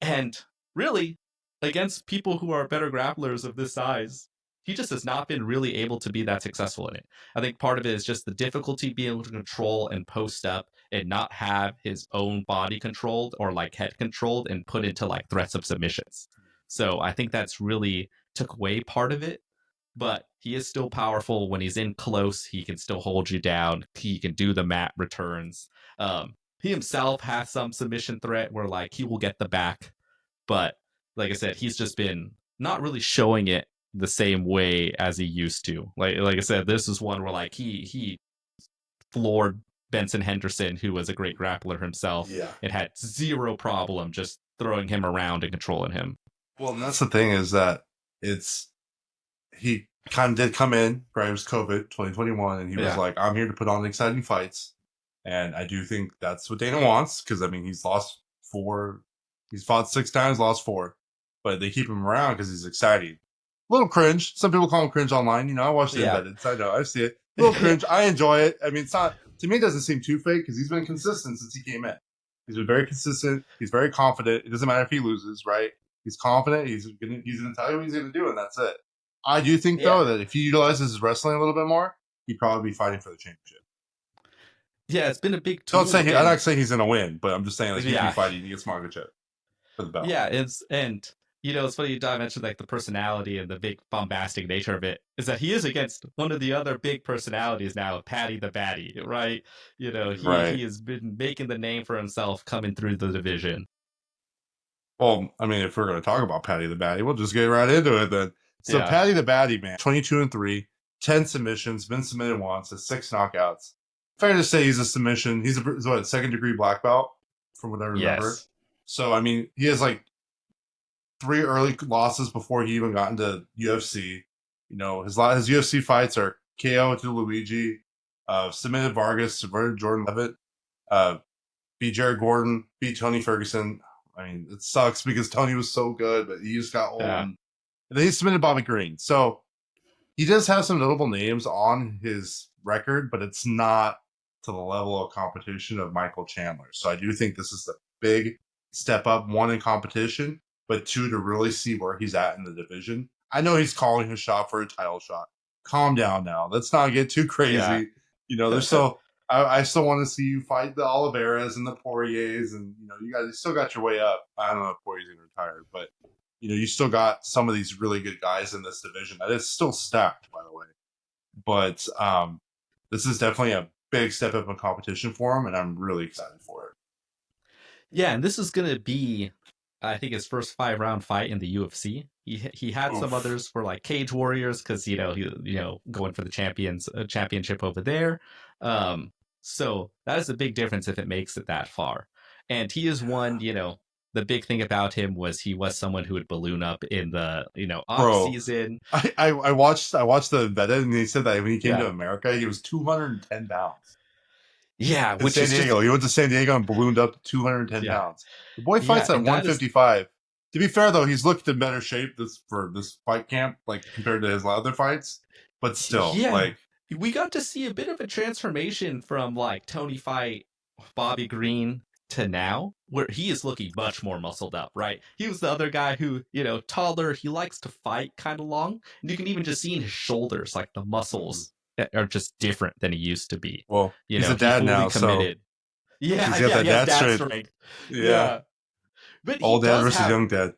and really, against people who are better grapplers of this size, he just has not been really able to be that successful in it. I think part of it is just the difficulty being able to control and post up and not have his own body controlled or like head controlled and put into like threats of submissions. So I think that's really took away part of it, but he is still powerful. When he's in close, he can still hold you down. He can do the mat returns. He himself has some submission threat where like he will get the back, but like I said, he's just been not really showing it the same way as he used to. Like I said, this is one where like he floored Benson Henderson, who was a great grappler himself, and had zero problem just throwing him around and controlling him. Well, and that's the thing is that he kind of did come in, right? It was COVID 2021, and he was like, I'm here to put on exciting fights. And I do think that's what Dana wants, because he's lost 4. He's fought 6 times, lost 4. But they keep him around because he's exciting. A little cringe. Some people call him cringe online. I watch the embedded. I know. I see it. A little cringe. I enjoy it. It's not, to me, it doesn't seem too fake because he's been consistent since he came in. He's been very consistent. He's very confident. It doesn't matter if he loses, right? He's confident. He's going to tell you what he's going to do, and that's it. I do think, though, that if he utilizes his wrestling a little bit more, he'd probably be fighting for the championship. Yeah, it's been a big Don't tool. say I'm not saying he's gonna win, but I'm just saying like he'd be Yeah, fighting against Makhachev for the belt. yeah, and it's funny you mentioned like the personality and the big bombastic nature of it is that he is against one of the other big personalities now, Paddy the Baddy, right? He Right. has been making the name for himself coming through the division. Well, I mean, if we're gonna talk about Patty the Batty, we'll just get right into it then. So Yeah. Patty the Batty, man, 22-3, 10 submissions, been submitted once, has 6 knockouts. Fair to say he's a submission. He's a second degree black belt, from what I remember. Yes. So I mean, he has like 3 early losses before he even got into UFC. His UFC fights are KO to Luigi, submitted Vargas, subverted Jordan Levitt, uh, beat Jared Gordon, beat Tony Ferguson. I mean, it sucks because Tony was so good, but he just got old. Yeah. And then he submitted Bobby Green. So he does have some notable names on his record, but it's not to the level of competition of Michael Chandler. So I do think this is a big step up, one in competition, but two to really see where he's at in the division. I know he's calling his shot for a title shot. Calm down now. Let's not get too crazy. Yeah. There's still I still want to see you fight the Oliveras and the Poiriers, and you guys still got your way up. I don't know if Poirier's gonna retire, but you still got some of these really good guys in this division that is still stacked, by the way. But this is definitely a big step up in competition for him, and I'm really excited for it. Yeah, and this is gonna be, I think, his first 5-round fight in the UFC. He had some Oof. others for like Cage Warriors because he going for the championship over there. So that is a big difference if it makes it that far. And he is one. The big thing about him was he was someone who would balloon up in the off Bro, season. I watched the vet, and he said that when he came Yeah, to America, he was 210 pounds. yeah, In which San is just Diego, he went to San Diego and ballooned up to 210 yeah, pounds. The boy yeah, fights at and that is 155. To be fair, though, he's looked in better shape for this fight camp, like compared to his other fights. But still, yeah. like, We got to see a bit of a transformation from like Tony fight Bobby Green to now, where he is looking much more muscled up, right? He was the other guy who, taller, he likes to fight kind of long. And you can even just see in his shoulders, like the muscles are just different than he used to be. well, he's a He dad fully now, so committed. Yeah, he's got yeah, that he has dad dad strength. strength. Yeah, Yeah. But he old dad does versus have young dad.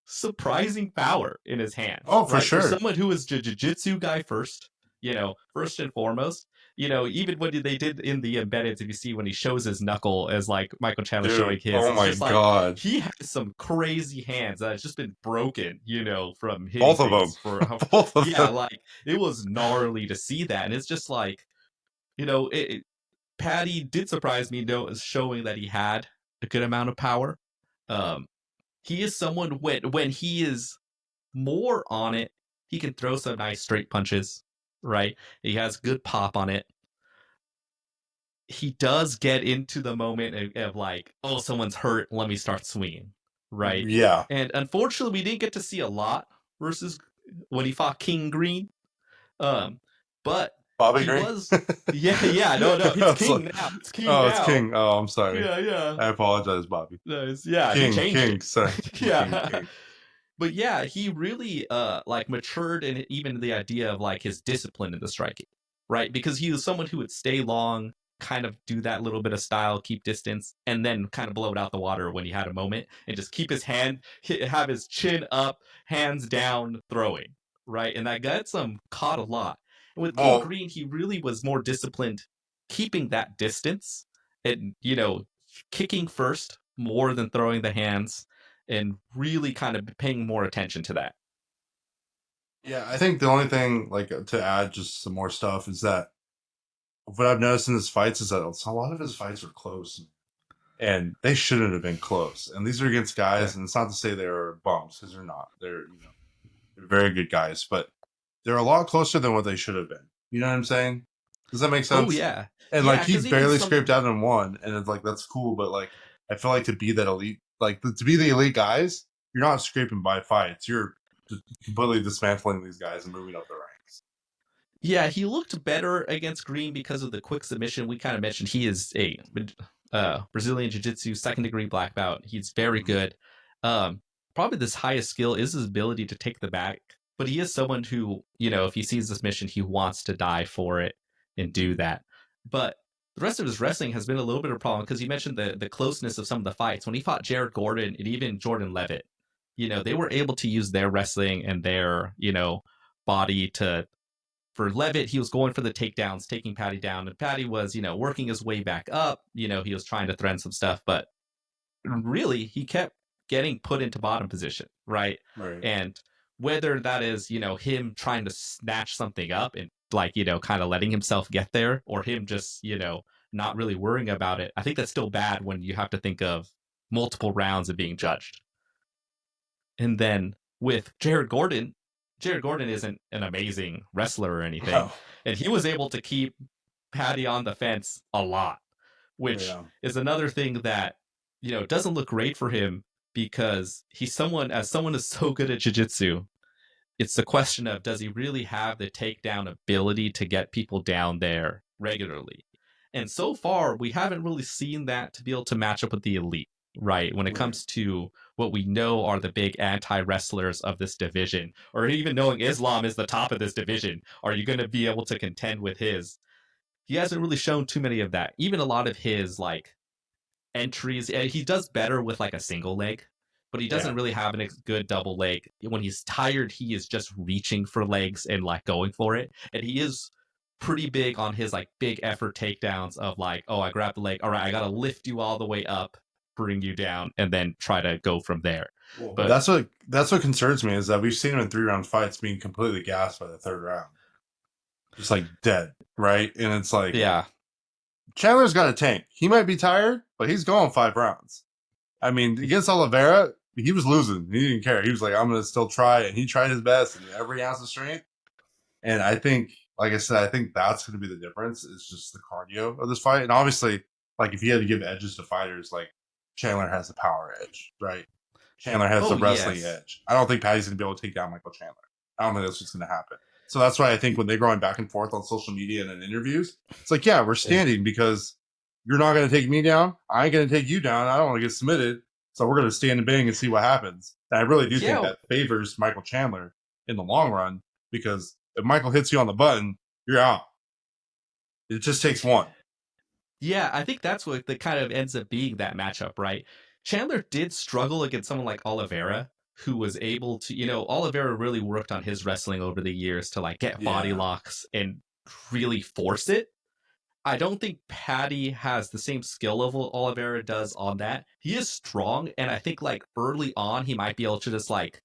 surprising power in his hands, Oh, for right? For sure. someone who was a jiu-jitsu guy first, first and foremost, even what they did in the embeddeds, if you see when he shows his knuckle as like Michael Chandler showing Dude, his, oh it's my just like God. he has some crazy hands that has just been broken, from hitting Both of them. things for Both of yeah, them. like it was gnarly to see that. And it's just like, Paddy did surprise me, showing that he had a good amount of power. Um, he is someone when he is more on it, he can throw some nice straight punches, right? He has good pop on it. He does get into the moment of like, oh, someone's hurt, let me start swinging, right? Yeah. And unfortunately, we didn't get to see a lot versus when he fought King Green. But Bobby he Green? was, yeah, no, it's King now. It's King Oh, it's now. King. Oh, I'm sorry. Yeah. I apologize, Bobby. Yeah, he changed King, it. sorry. Yeah. King. But yeah, he really like matured in even the idea of like his discipline in the striking, right? Because he was someone who would stay long, kind of do that little bit of style, keep distance, and then kind of blow it out the water when he had a moment, and just keep his hand, have his chin up, hands down, throwing, right? And that gets him caught a lot. And with King Well, Green, he really was more disciplined, keeping that distance, and kicking first more than throwing the hands and really kind of paying more attention to that. yeah, I think the only thing, like, to add just some more stuff is that what I've noticed in his fights is that a lot of his fights are close. And they shouldn't have been close. And these are against guys, and it's not to say they're bums, because they're not. They're very good guys, but they're a lot closer than what they should have been. You know what I'm saying? Does that make Oh sense? yeah, And like yeah. he Because even barely some, scraped out in one, and it's like that's cool, but like I feel like to be that elite, like to be the elite guys, you're not scraping by fights. You're just completely dismantling these guys and moving up the ranks. yeah, he looked better against Green because of the quick submission. We kind of mentioned he is a Brazilian Jiu-Jitsu second degree black belt. He's very Mhm. good. Probably this highest skill is his ability to take the back, but he is someone who if he sees this mission, he wants to die for it and do that. But the rest of his wrestling has been a little bit of a problem because you mentioned the closeness of some of the fights. When he fought Jared Gordon and even Jordan Levitt, they were able to use their wrestling and their, body to. For Levitt, he was going for the takedowns, taking Paddy down, and Paddy was, working his way back up. He was trying to threaten some stuff, but really, he kept getting put into bottom position, right? Right. And whether that is, him trying to snatch something up and like, kind of letting himself get there, or him just, not really worrying about it, I think that's still bad when you have to think of multiple rounds of being judged. And then with Jared Gordon isn't an amazing wrestler or anything. No. And he was able to keep Paddy on the fence a lot, which is another thing that, doesn't look great for him because someone is so good at jiu-jitsu. It's the question of, does he really have the takedown ability to get people down there regularly? And so far, we haven't really seen that to be able to match up with the elite, right? When it comes to what we know are the big anti-wrestlers of this division, or even knowing Islam is the top of this division, are you going to be able to contend with his? He hasn't really shown too many of that. Even a lot of his like entries, he does better with like a single leg, but he doesn't really have a good double leg. When he's tired, he is just reaching for legs and like going for it. And he is pretty big on his like big effort takedowns of like, oh, I grabbed the leg. All right, I got to lift you all the way up, bring you down, and then try to go from there. Well, but that's what concerns me, is that we've seen him in 3-round fights being completely gassed by the third round. Just like dead, right? And it's like, Chandler's got a tank. He might be tired, but he's going 5 rounds. I mean, against Oliveira, he was losing. He didn't care. He was like, I'm going to still try. And he tried his best in every ounce of strength. And I think, like I said, I think that's going to be the difference. It's just the cardio of this fight. And obviously, like if you had to give edges to fighters, like Chandler has the power edge, right? Chandler has the wrestling edge. I don't think Paddy's going to be able to take down Michael Chandler. I don't think that's what's going to happen. So that's why I think when they're going back and forth on social media and in interviews, it's like, yeah, we're standing because you're not going to take me down. I ain't going to take you down. I don't want to get submitted. So we're going to stand and bang and see what happens. And I really do think that favors Michael Chandler in the long run, because if Michael hits you on the button, you're out. It just takes one. Yeah, I think that's what kind of ends up being that matchup, right? Chandler did struggle against someone like Oliveira, who was able to, Oliveira really worked on his wrestling over the years to like get body locks and really force it. I don't think Paddy has the same skill level Oliveira does on that. He is strong, and I think like early on he might be able to just like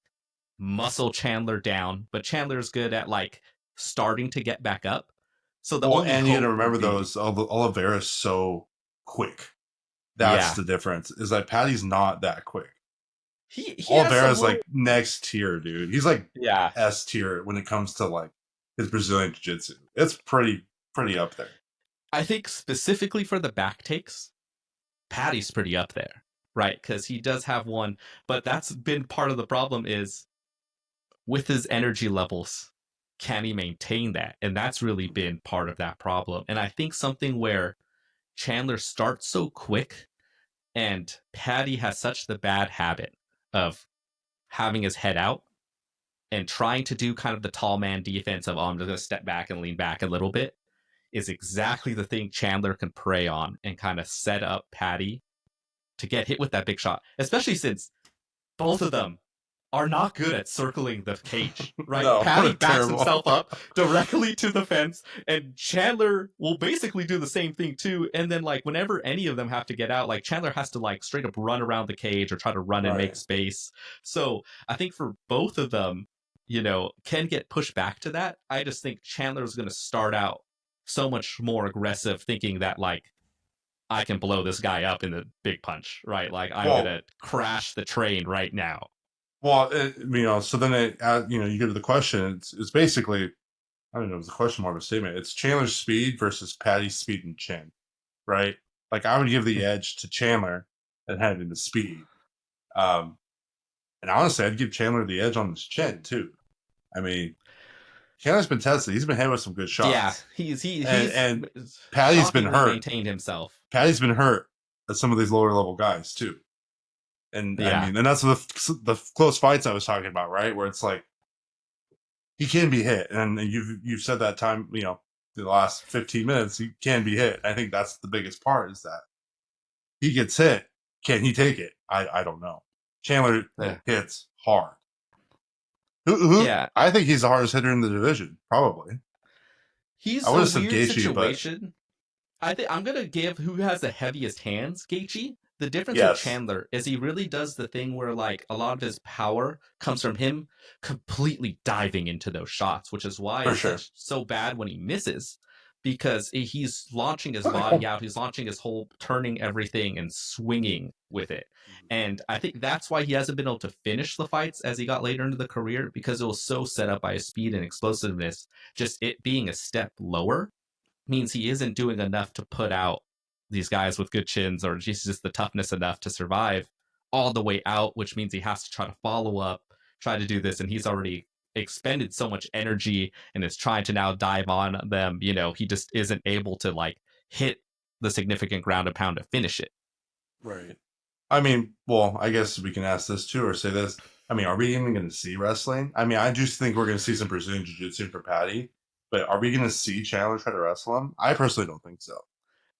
muscle Chandler down, but Chandler's good at like starting to get back up. So the only and you gotta remember those Oliveira's so quick. That's the difference. Is that Paddy's not that quick. He Oliveira's like next tier, dude. He's like S tier when it comes to like his Brazilian jiu-jitsu. It's pretty up there. I think specifically for the back takes, Paddy's pretty up there, right? Because he does have one, but that's been part of the problem is with his energy levels, can he maintain that? And that's really been part of that problem. And I think something where Chandler starts so quick and Paddy has such the bad habit of having his head out and trying to do kind of the tall man defense of, oh, I'm just going to step back and lean back a little bit, is exactly the thing Chandler can prey on and kind of set up Paddy to get hit with that big shot, especially since both of them are not good at circling the cage, right? No, Paddy backs himself up directly to the fence, and Chandler will basically do the same thing too. And then, like, whenever any of them have to get out, like, Chandler has to, like, straight up run around the cage or try to run and make space. So I think for both of them, can get pushed back to that. I just think Chandler is going to start out so much more aggressive, thinking that, like, I can blow this guy up in the big punch, right? Like, I'm going to crash the train right now. Well, so then you get to the question. It's basically, I don't know, it's a question more of a statement. It's Chandler's speed versus Paddy's speed and chin, right? Like I would give the edge to Chandler and having the speed. And honestly, I'd give Chandler the edge on his chin too. I mean, Chandler's been tested. He's been hit with some good shots. Yeah, he's and Paddy's been hurt. Maintained himself. Paddy's been hurt at some of these lower level guys too. And I mean, and that's the close fights I was talking about, right? Where it's like he can be hit, and you've said that time, the last 15 minutes, he can be hit. I think that's the biggest part is that he gets hit. Can he take it? I don't know. Chandler Yeah. hits hard. Who? Yeah. I think he's the hardest hitter in the division, probably. He's I would a have said weird Gaethje, but situation. I think I'm gonna give who has the heaviest hands, Gaethje. The difference with yes, Chandler is he really does the thing where like a lot of his power comes from him completely diving into those shots, which is why for it's sure. so bad when he misses because he's launching his body out, he's launching his whole, turning everything and swinging with it. And I think that's why he hasn't been able to finish the fights as he got later into the career because it was so set up by his speed and explosiveness. Just it being a step lower means he isn't doing enough to put out these guys with good chins or just the toughness enough to survive all the way out, which means he has to try to follow up, try to do this, and he's already expended so much energy and is trying to now dive on them. He just isn't able to like hit the significant ground and pound to finish it. Right. I mean, well, I guess we can ask this too, or say this. I mean, are we even going to see wrestling? I mean, I just think we're going to see some Brazilian Jiu-Jitsu for Paddy, but are we going to see Chandler try to wrestle him? I personally don't think so.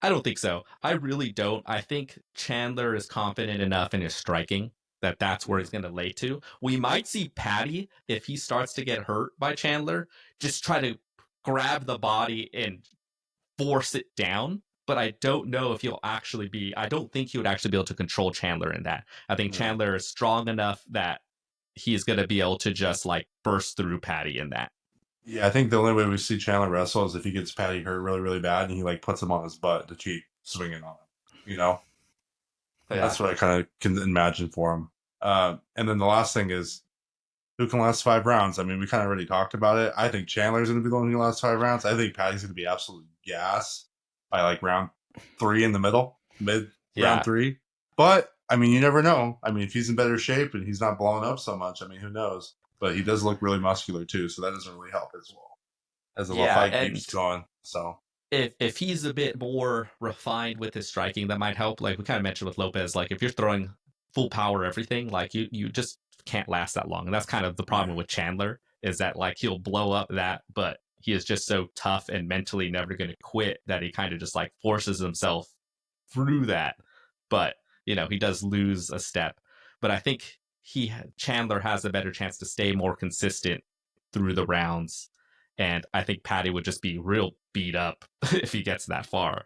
I don't think so. I really don't. I think Chandler is confident enough in his striking that that's where he's going to lay to. We might see Paddy, if he starts to get hurt by Chandler, just try to grab the body and force it down. But I don't know if he'll actually be, I don't think he would actually be able to control Chandler in that. I think Chandler is strong enough that he's going to be able to just like burst through Paddy in that. Yeah, I think the only way we see Chandler wrestle is if he gets Paddy hurt really, really bad and he like puts him on his butt to keep swinging on him. Yeah. That's what I kind of can imagine for him. And then the last thing is who can last 5 rounds? I mean, we kind of already talked about it. I think Chandler's going to be the one who can last 5 rounds. I think Paddy's going to be absolute gas by like round 3 in the middle, mid round 3. But I mean, you never know. I mean, if he's in better shape and he's not blowing up so much, I mean, who knows? But he does look really muscular too, so that doesn't really help as well as the fight keeps going. So if he's a bit more refined with his striking, that might help. Like we kind of mentioned with Lopes, like if you're throwing full power everything, like you just can't last that long. And that's kind of the problem with Chandler is that like he'll blow up that, but he is just so tough and mentally never going to quit that he kind of just like forces himself through that. But he does lose a step. But I think Chandler has a better chance to stay more consistent through the rounds. And I think Paddy would just be real beat up if he gets that far.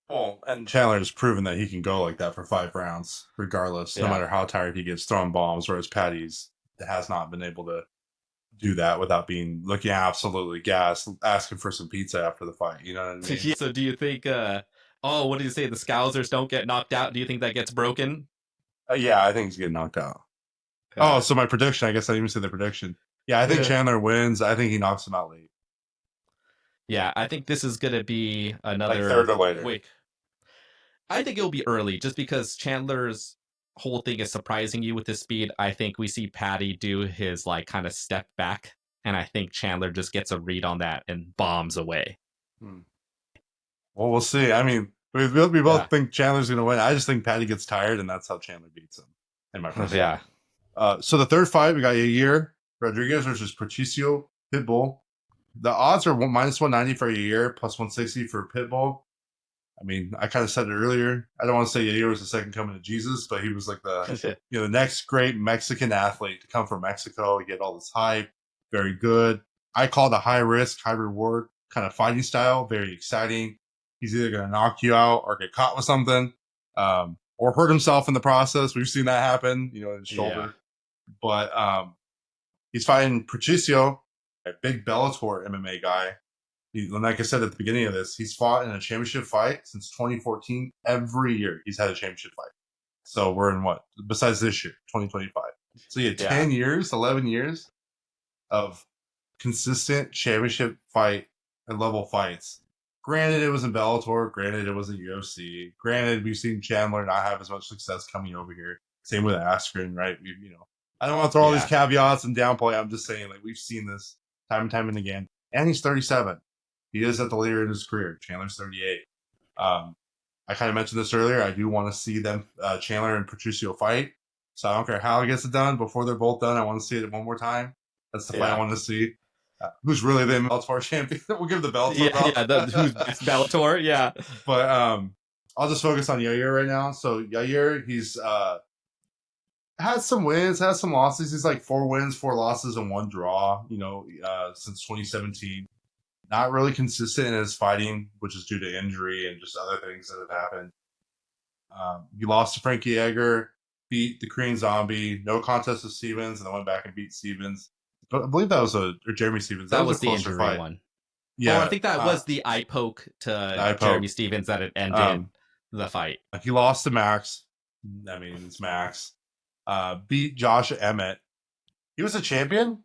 well, and Chandler has proven that he can go like that for 5 rounds, regardless, no matter how tired he gets throwing bombs, whereas Paddy's has not been able to do that without being looking absolutely gassed, asking for some pizza after the fight. You know what I mean? So do you think what do you say, the Scousers don't get knocked out? Do you think that gets broken? Yeah, I think he's getting knocked out. Oh, so my prediction, I guess I didn't even say the prediction. Yeah, I think Chandler wins. I think he knocks him out late. Yeah, I think this is going to be another like 3rd or later. Wait, I think it'll be early just because Chandler's whole thing is surprising you with his speed. I think we see Paddy do his like kind of step back, and I think Chandler just gets a read on that and bombs away. Well, we'll see. I mean, we both think Chandler's going to win. I just think Paddy gets tired, and that's how Chandler beats him. In my personal so the third fight, we got Yair Rodriguez versus Patricio Pitbull. The odds are minus 190 for Yair, plus 160 for Pitbull. I mean, I kind of said it earlier. I don't want to say Yair was the second coming of Jesus, but he was like the the next great Mexican athlete to come from Mexico. He get all this hype, very good. I call the high risk, high reward kind of fighting style, very exciting. He's either going to knock you out or get caught with something, or hurt himself in the process. We've seen that happen, in his shoulder. But he's fighting Patricio, a big Bellator MMA guy. Like I said at the beginning of this, he's fought in a championship fight since 2014. Every year he's had a championship fight. So we're in what? Besides this year, 2025. So you had 10 years, 11 years of consistent championship fight and level fights. Granted, it was in Bellator. Granted, it was in UFC. Granted, we've seen Chandler not have as much success coming over here. Same with Askren, right? I don't want to throw all these caveats and downplay. I'm just saying, like, we've seen this time and time and again. And he's 37. He is at the later in his career. Chandler's 38. I kind of mentioned this earlier. I do want to see them, Chandler and Patricio, fight. So I don't care how he gets it done. Before they're both done, I want to see it one more time. That's the fight I want to see. who's really the Bellator champion. We'll give the Bellator belt. Who's best Bellator? Yeah. But I'll just focus on Yair right now. So Yair, he's has some wins, has some losses. He's like 4 wins, 4 losses, and 1 draw. Since 2017. Not really consistent in his fighting, which is due to injury and just other things that have happened. He lost to Frankie Edgar, beat the Korean Zombie, no contest with Stevens, and then went back and beat Stevens. But I believe that was or Jeremy Stevens. That was a the closer injury fight. one. Yeah, I think that was the eye poke to Jeremy Stevens that had ended the fight. He lost to Max. I mean, it's Max. Beat Josh Emmett. He was a champion?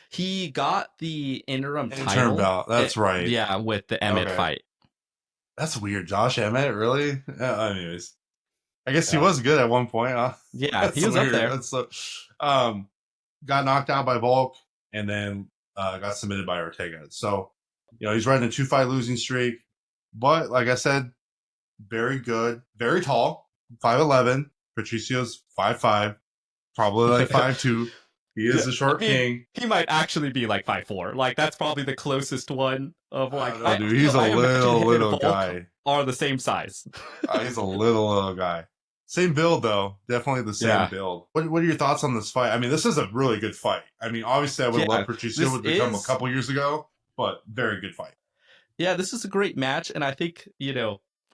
He got the interim title. Belt. That's right. Yeah, with the Emmett fight. That's weird. Josh Emmett, really? Anyways. I guess he was good at one point, huh? Yeah, he was weird. Up there. That's so, got knocked out by Volk and then got submitted by Ortega. So, he's riding a 2-fight losing streak. But, like I said, very good. Very tall. 5'11". Patricio's 5'5". Probably like 5'2". He is a short king. He might actually be like 5'4". Like, that's probably the closest one of like. Dude, he's a little guy. Are the same size. He's a little guy. Same build though. Definitely the same build. What are your thoughts on this fight? I mean, this is a really good fight. I mean, obviously, I would love Patricio would become a couple years ago, but very good fight. Yeah, this is a great match, and I think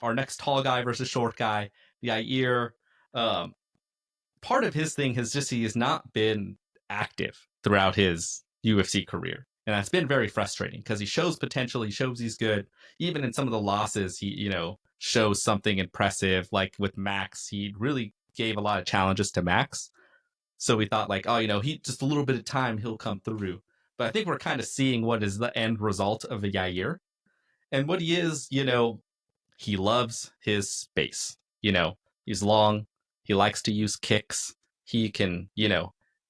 our next tall guy versus short guy, Yair. Part of his thing has just he has not been active throughout his UFC career. And that's been very frustrating because he shows potential. He shows he's good. Even in some of the losses, he, shows something impressive. Like with Max, he really gave a lot of challenges to Max. So we thought like, he just a little bit of time, he'll come through. But I think we're kind of seeing what is the end result of a Yair. And what he is, he loves his space. He's long. He likes to use kicks. He can,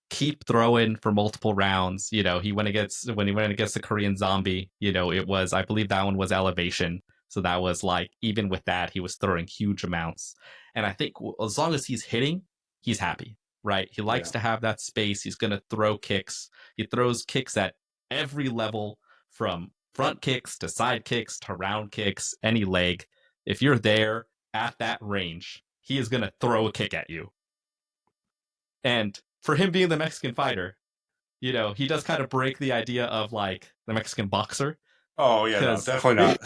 keep throwing for multiple rounds. When he went against the Korean Zombie, it was, I believe that one was elevation. So that was like, even with that, he was throwing huge amounts. And I think as long as he's hitting, he's happy, right? He likes to have that space. He's going to throw kicks. He throws kicks at every level, from front kicks to side kicks to round kicks, any leg. If you're there at that range, he is going to throw a kick at you. And for him being the Mexican fighter, he does kind of break the idea of like the Mexican boxer. Oh yeah, no, definitely not.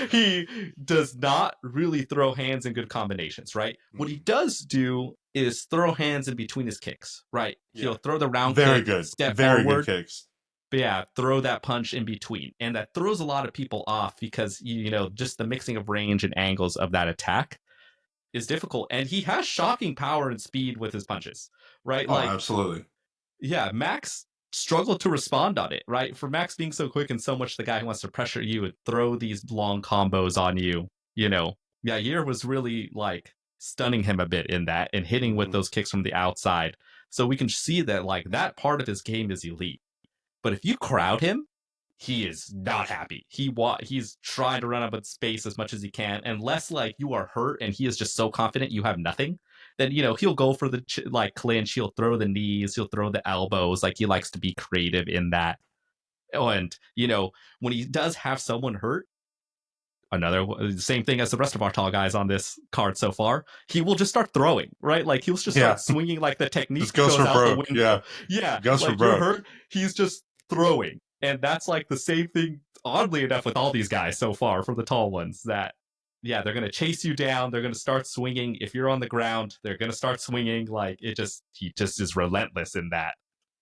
he does not really throw hands in good combinations, right? What he does do is throw hands in between his kicks, right? Yeah. He'll throw the round very kick, good, step very forward, good kicks. But yeah, throw that punch in between, and that throws a lot of people off because just the mixing of range and angles of that attack is difficult. And he has shocking power and speed with his punches, right? Oh, absolutely. Yeah, Max struggled to respond on it, right? For Max being so quick and so much the guy who wants to pressure you and throw these long combos on you, Yair was really like stunning him a bit in that and hitting with those kicks from the outside. So we can see that like that part of his game is elite. But if you crowd him, he is not happy. He's trying to run up at space as much as he can, unless like you are hurt and he is just so confident you have nothing. Then he'll go for the clinch. He'll throw the knees. He'll throw the elbows. Like he likes to be creative in that. And when he does have someone hurt, same thing as the rest of our tall guys on this card so far, he will just start throwing, right? Like he'll just start swinging. Like the technique just goes for out broke. the window. Yeah, goes like for broke. You're hurt, he's just throwing. And that's like the same thing, oddly enough, with all these guys so far from the tall ones, that they're going to chase you down. They're going to start swinging. If you're on the ground, they're going to start swinging. Like he just is relentless in that.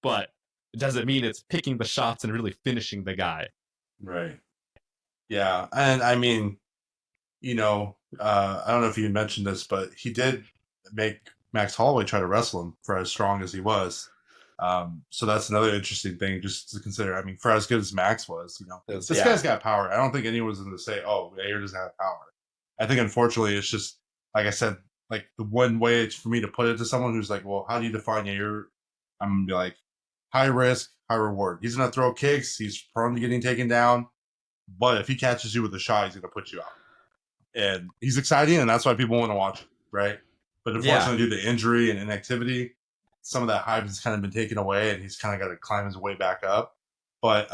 But it doesn't mean it's picking the shots and really finishing the guy. Right. Yeah. And I mean, I don't know if you mentioned this, but he did make Max Holloway try to wrestle him for as strong as he was. So that's another interesting thing just to consider. I mean, for as good as Max was, this guy's got power. I don't think anyone's going to say, oh, Yair doesn't have power. I think, unfortunately, it's just, like I said, like the one way for me to put it to someone who's like, well, how do you define Yair? I'm going to be like, high risk, high reward. He's going to throw kicks. He's prone to getting taken down. But if he catches you with a shot, he's going to put you out. And he's exciting, and that's why people want to watch him, right? But unfortunately, due to injury and inactivity, some of that hype has kind of been taken away, and he's kind of got to climb his way back up. But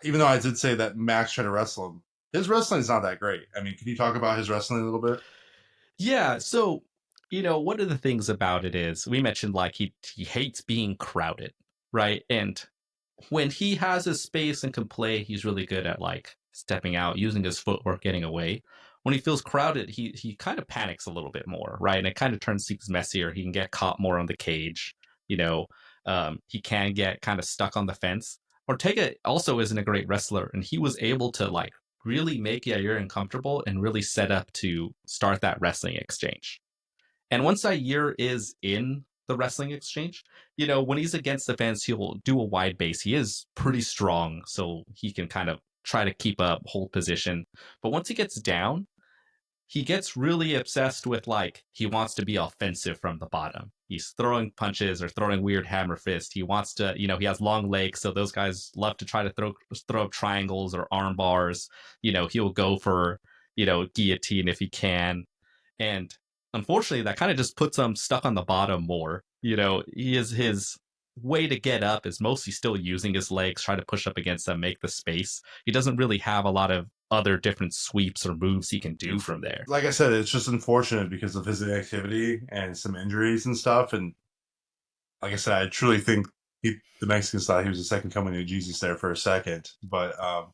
even though I did say that Max tried to wrestle him, his wrestling is not that great. I mean, can you talk about his wrestling a little bit? Yeah, so one of the things about it is we mentioned like he hates being crowded, right? And when he has his space and can play, he's really good at like stepping out, using his footwork, getting away. When he feels crowded, he kind of panics a little bit more, right? And it kind of turns things messier. He can get caught more on the cage, you know. He can get kind of stuck on the fence. Ortega also isn't a great wrestler, and he was able to like really make Yair uncomfortable and really set up to start that wrestling exchange. And once Yair is in the wrestling exchange, when he's against the fence, he'll do a wide base. He is pretty strong, so he can kind of try to keep a hold position. But once he gets down, he gets really obsessed with like he wants to be offensive from the bottom. He's throwing punches or throwing weird hammer fist. He wants to, he has long legs, so those guys love to try to throw up triangles or arm bars. He'll go for, guillotine if he can. And unfortunately, that kind of just puts him stuck on the bottom more. His way to get up is mostly still using his legs, try to push up against them, make the space. He doesn't really have a lot of other different sweeps or moves he can do from there. Like I said, it's just unfortunate because of his inactivity and some injuries and stuff. And like I said, I truly think the Mexicans thought he was the second coming of Jesus there for a second. But I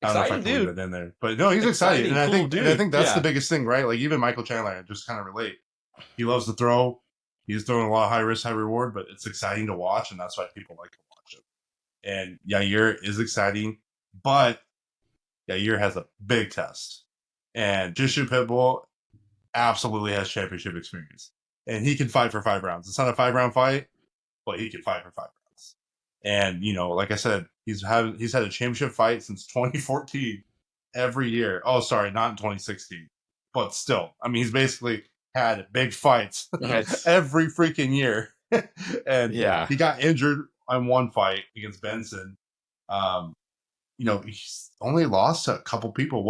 don't know if I can leave it in there. But no, he's excited. And I think that's the biggest thing, right? Like even Michael Chandler, I just kind of relate. He loves to throw. He's throwing a lot of high risk, high reward, but it's exciting to watch, and that's why people like to watch him. And Yair is exciting, but Yair has a big test. And Jishu Pitbull absolutely has championship experience. And he can fight for 5 rounds. It's not a 5-round fight, but he can fight for 5 rounds. And, like I said, he's had a championship fight since 2014 every year. Oh, sorry, not in 2016. But still, I mean, he's basically had big fights every freaking year. And he got injured on one fight against Benson. He's only lost to a couple people.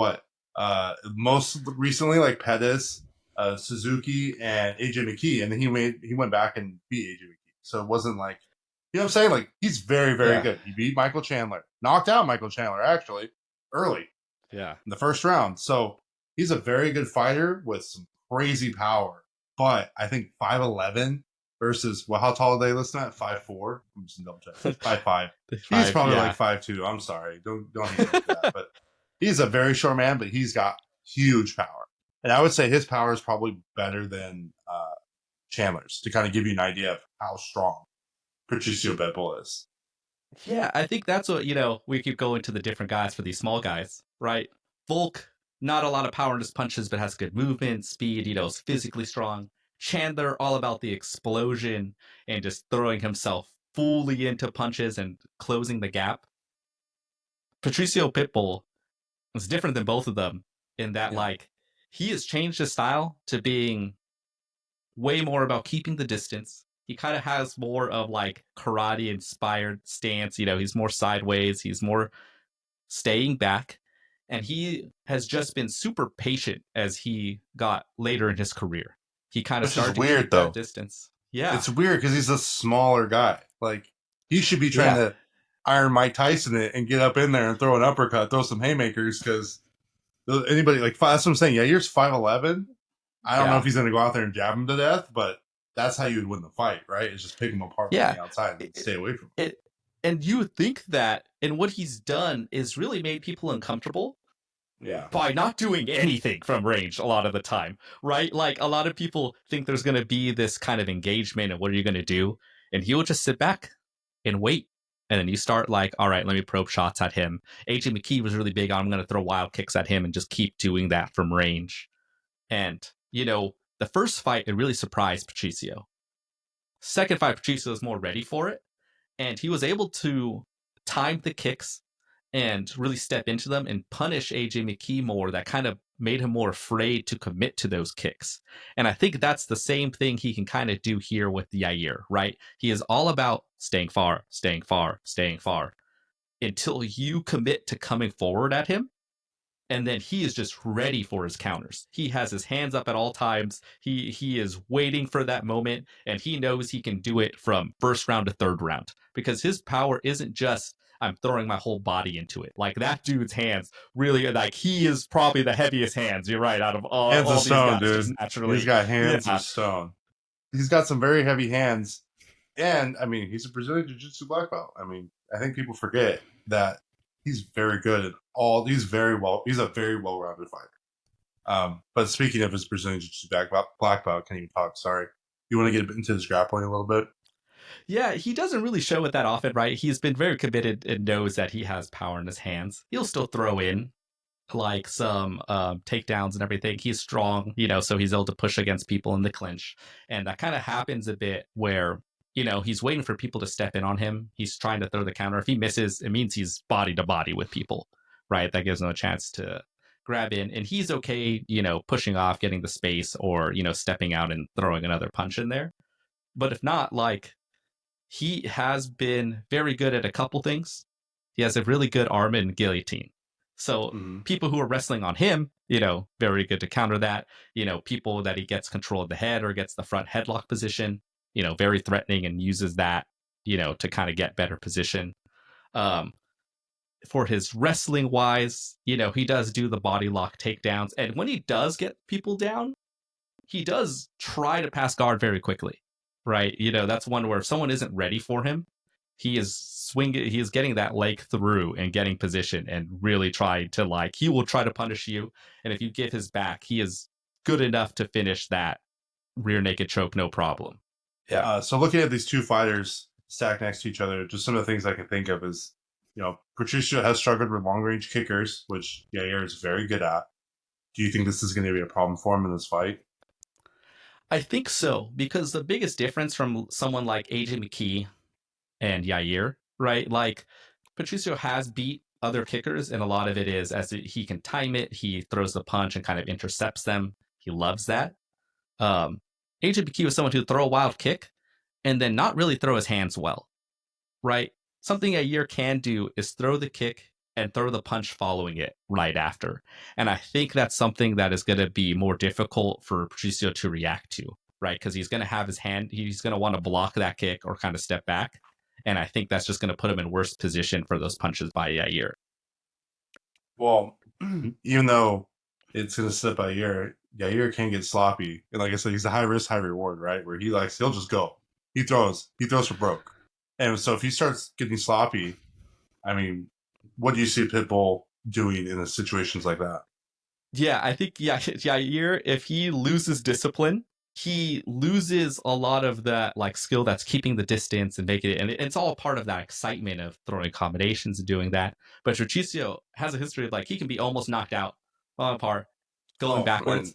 Most recently, like Pettis, Suzuki, and AJ McKee, and then he went back and beat AJ McKee. So it wasn't like, what I'm saying? Like he's very, very good. He beat Michael Chandler, knocked out Michael Chandler actually early, in the first round. So he's a very good fighter with some crazy power. But I think 5'11" versus how tall are they listed at? 5'4". I'm just double check. 5'5". He's probably like 5'2". I'm sorry, don't hate me for that. But he's a very short man, but he's got huge power. And I would say his power is probably better than Chandler's, to kind of give you an idea of how strong Patricio Pitbull is. Yeah, I think that's what, we keep going to the different guys for these small guys, right? Volk, not a lot of power in his punches, but has good movement, speed, is physically strong. Chandler, all about the explosion and just throwing himself fully into punches and closing the gap. Patricio Pitbull is different than both of them in that, like, he has changed his style to being way more about keeping the distance. He kind of has more of like karate inspired stance. He's more sideways. He's more staying back. And he has just been super patient as he got later in his career. He kind of started to keep that distance. Yeah. It's weird because he's a smaller guy. Like he should be trying to Iron Mike Tyson it and get up in there and throw an uppercut, throw some haymakers, because anybody that's what I'm saying. Yair's 5'11". I don't know if he's going to go out there and jab him to death, but that's how you would win the fight, right? It's just pick him apart from the outside and stay away from him. And you would think that, and what he's done is really made people uncomfortable by not doing anything from range a lot of the time, right? Like a lot of people think there's going to be this kind of engagement and what are you going to do? And he'll just sit back and wait. And then you start like, all right, let me probe shots at him. AJ McKee was really big on, I'm going to throw wild kicks at him and just keep doing that from range. And, the first fight, it really surprised Patricio. Second fight, Patricio was more ready for it. And he was able to time the kicks and really step into them and punish AJ McKee more. That kind of made him more afraid to commit to those kicks. And I think that's the same thing he can kind of do here with Yair, right? He is all about staying far, staying far, staying far until you commit to coming forward at him. and then he is just ready for his counters. He has his hands up at all times. He is waiting for that moment, and he knows he can do it from first round to third round because his power isn't just I'm throwing my whole body into it. Like that dude's hands really like he is probably the heaviest hands. You're right out of Hands of all these stone, guys just dude. He's naturally. got hands Yeah. of stone. He's got some very heavy hands, and I mean, he's a Brazilian Jiu-Jitsu black belt. I mean, I think people forget that he's very good at all. He's a very well-rounded fighter. But speaking of his Brazilian Jiu-Jitsu black belt, can't even talk. Sorry. You want to get into his grappling a little bit? Yeah, he doesn't really show it that often, right? He's been very committed and knows that he has power in his hands. He'll still throw in like some takedowns and everything. He's strong, so he's able to push against people in the clinch. And that kind of happens a bit where, he's waiting for people to step in on him. He's trying to throw the counter. If he misses, it means he's body to body with people, right? That gives him a chance to grab in. And he's okay, pushing off, getting the space or, stepping out and throwing another punch in there. But if not, like, he has been very good at a couple things. He has a really good arm and guillotine. So people who are wrestling on him, very good to counter that. People that he gets control of the head or gets the front headlock position, very threatening and uses that, to kind of get better position. For his wrestling wise, he does do the body lock takedowns. And when he does get people down, he does try to pass guard very quickly, right? That's one where if someone isn't ready for him, he is getting that leg through and getting position and really trying to he will try to punish you. And if you give his back, he is good enough to finish that rear naked choke, no problem. Yeah. So looking at these two fighters stacked next to each other, just some of the things I can think of is, Patricio has struggled with long range kickers, which Yair is very good at. Do you think this is going to be a problem for him in this fight? I think so, because the biggest difference from someone like AJ McKee and Yair, right? Like Patricio has beat other kickers, and a lot of it is he can time it, he throws the punch and kind of intercepts them. He loves that. AJ McKee was someone who throw a wild kick and then not really throw his hands well, right? Something Yair can do is throw the kick and throw the punch following it right after. And I think that's something that is going to be more difficult for Patricio to react to, right? Because he's going to have his hand, he's going to want to block that kick or kind of step back. And I think that's just going to put him in worse position for those punches by Yair. Well, even though it's going to slip by Yair can get sloppy. And like I said, he's a high risk, high reward, right? Where he'll just go. He throws for broke. And so if he starts getting sloppy, I mean, what do you see Pitbull doing in situations like that? Yeah, I think Yair, if he loses discipline, he loses a lot of that skill that's keeping the distance and making it, and it's all part of that excitement of throwing combinations and doing that. But Patricio has a history of he can be almost knocked out, falling apart, going backwards,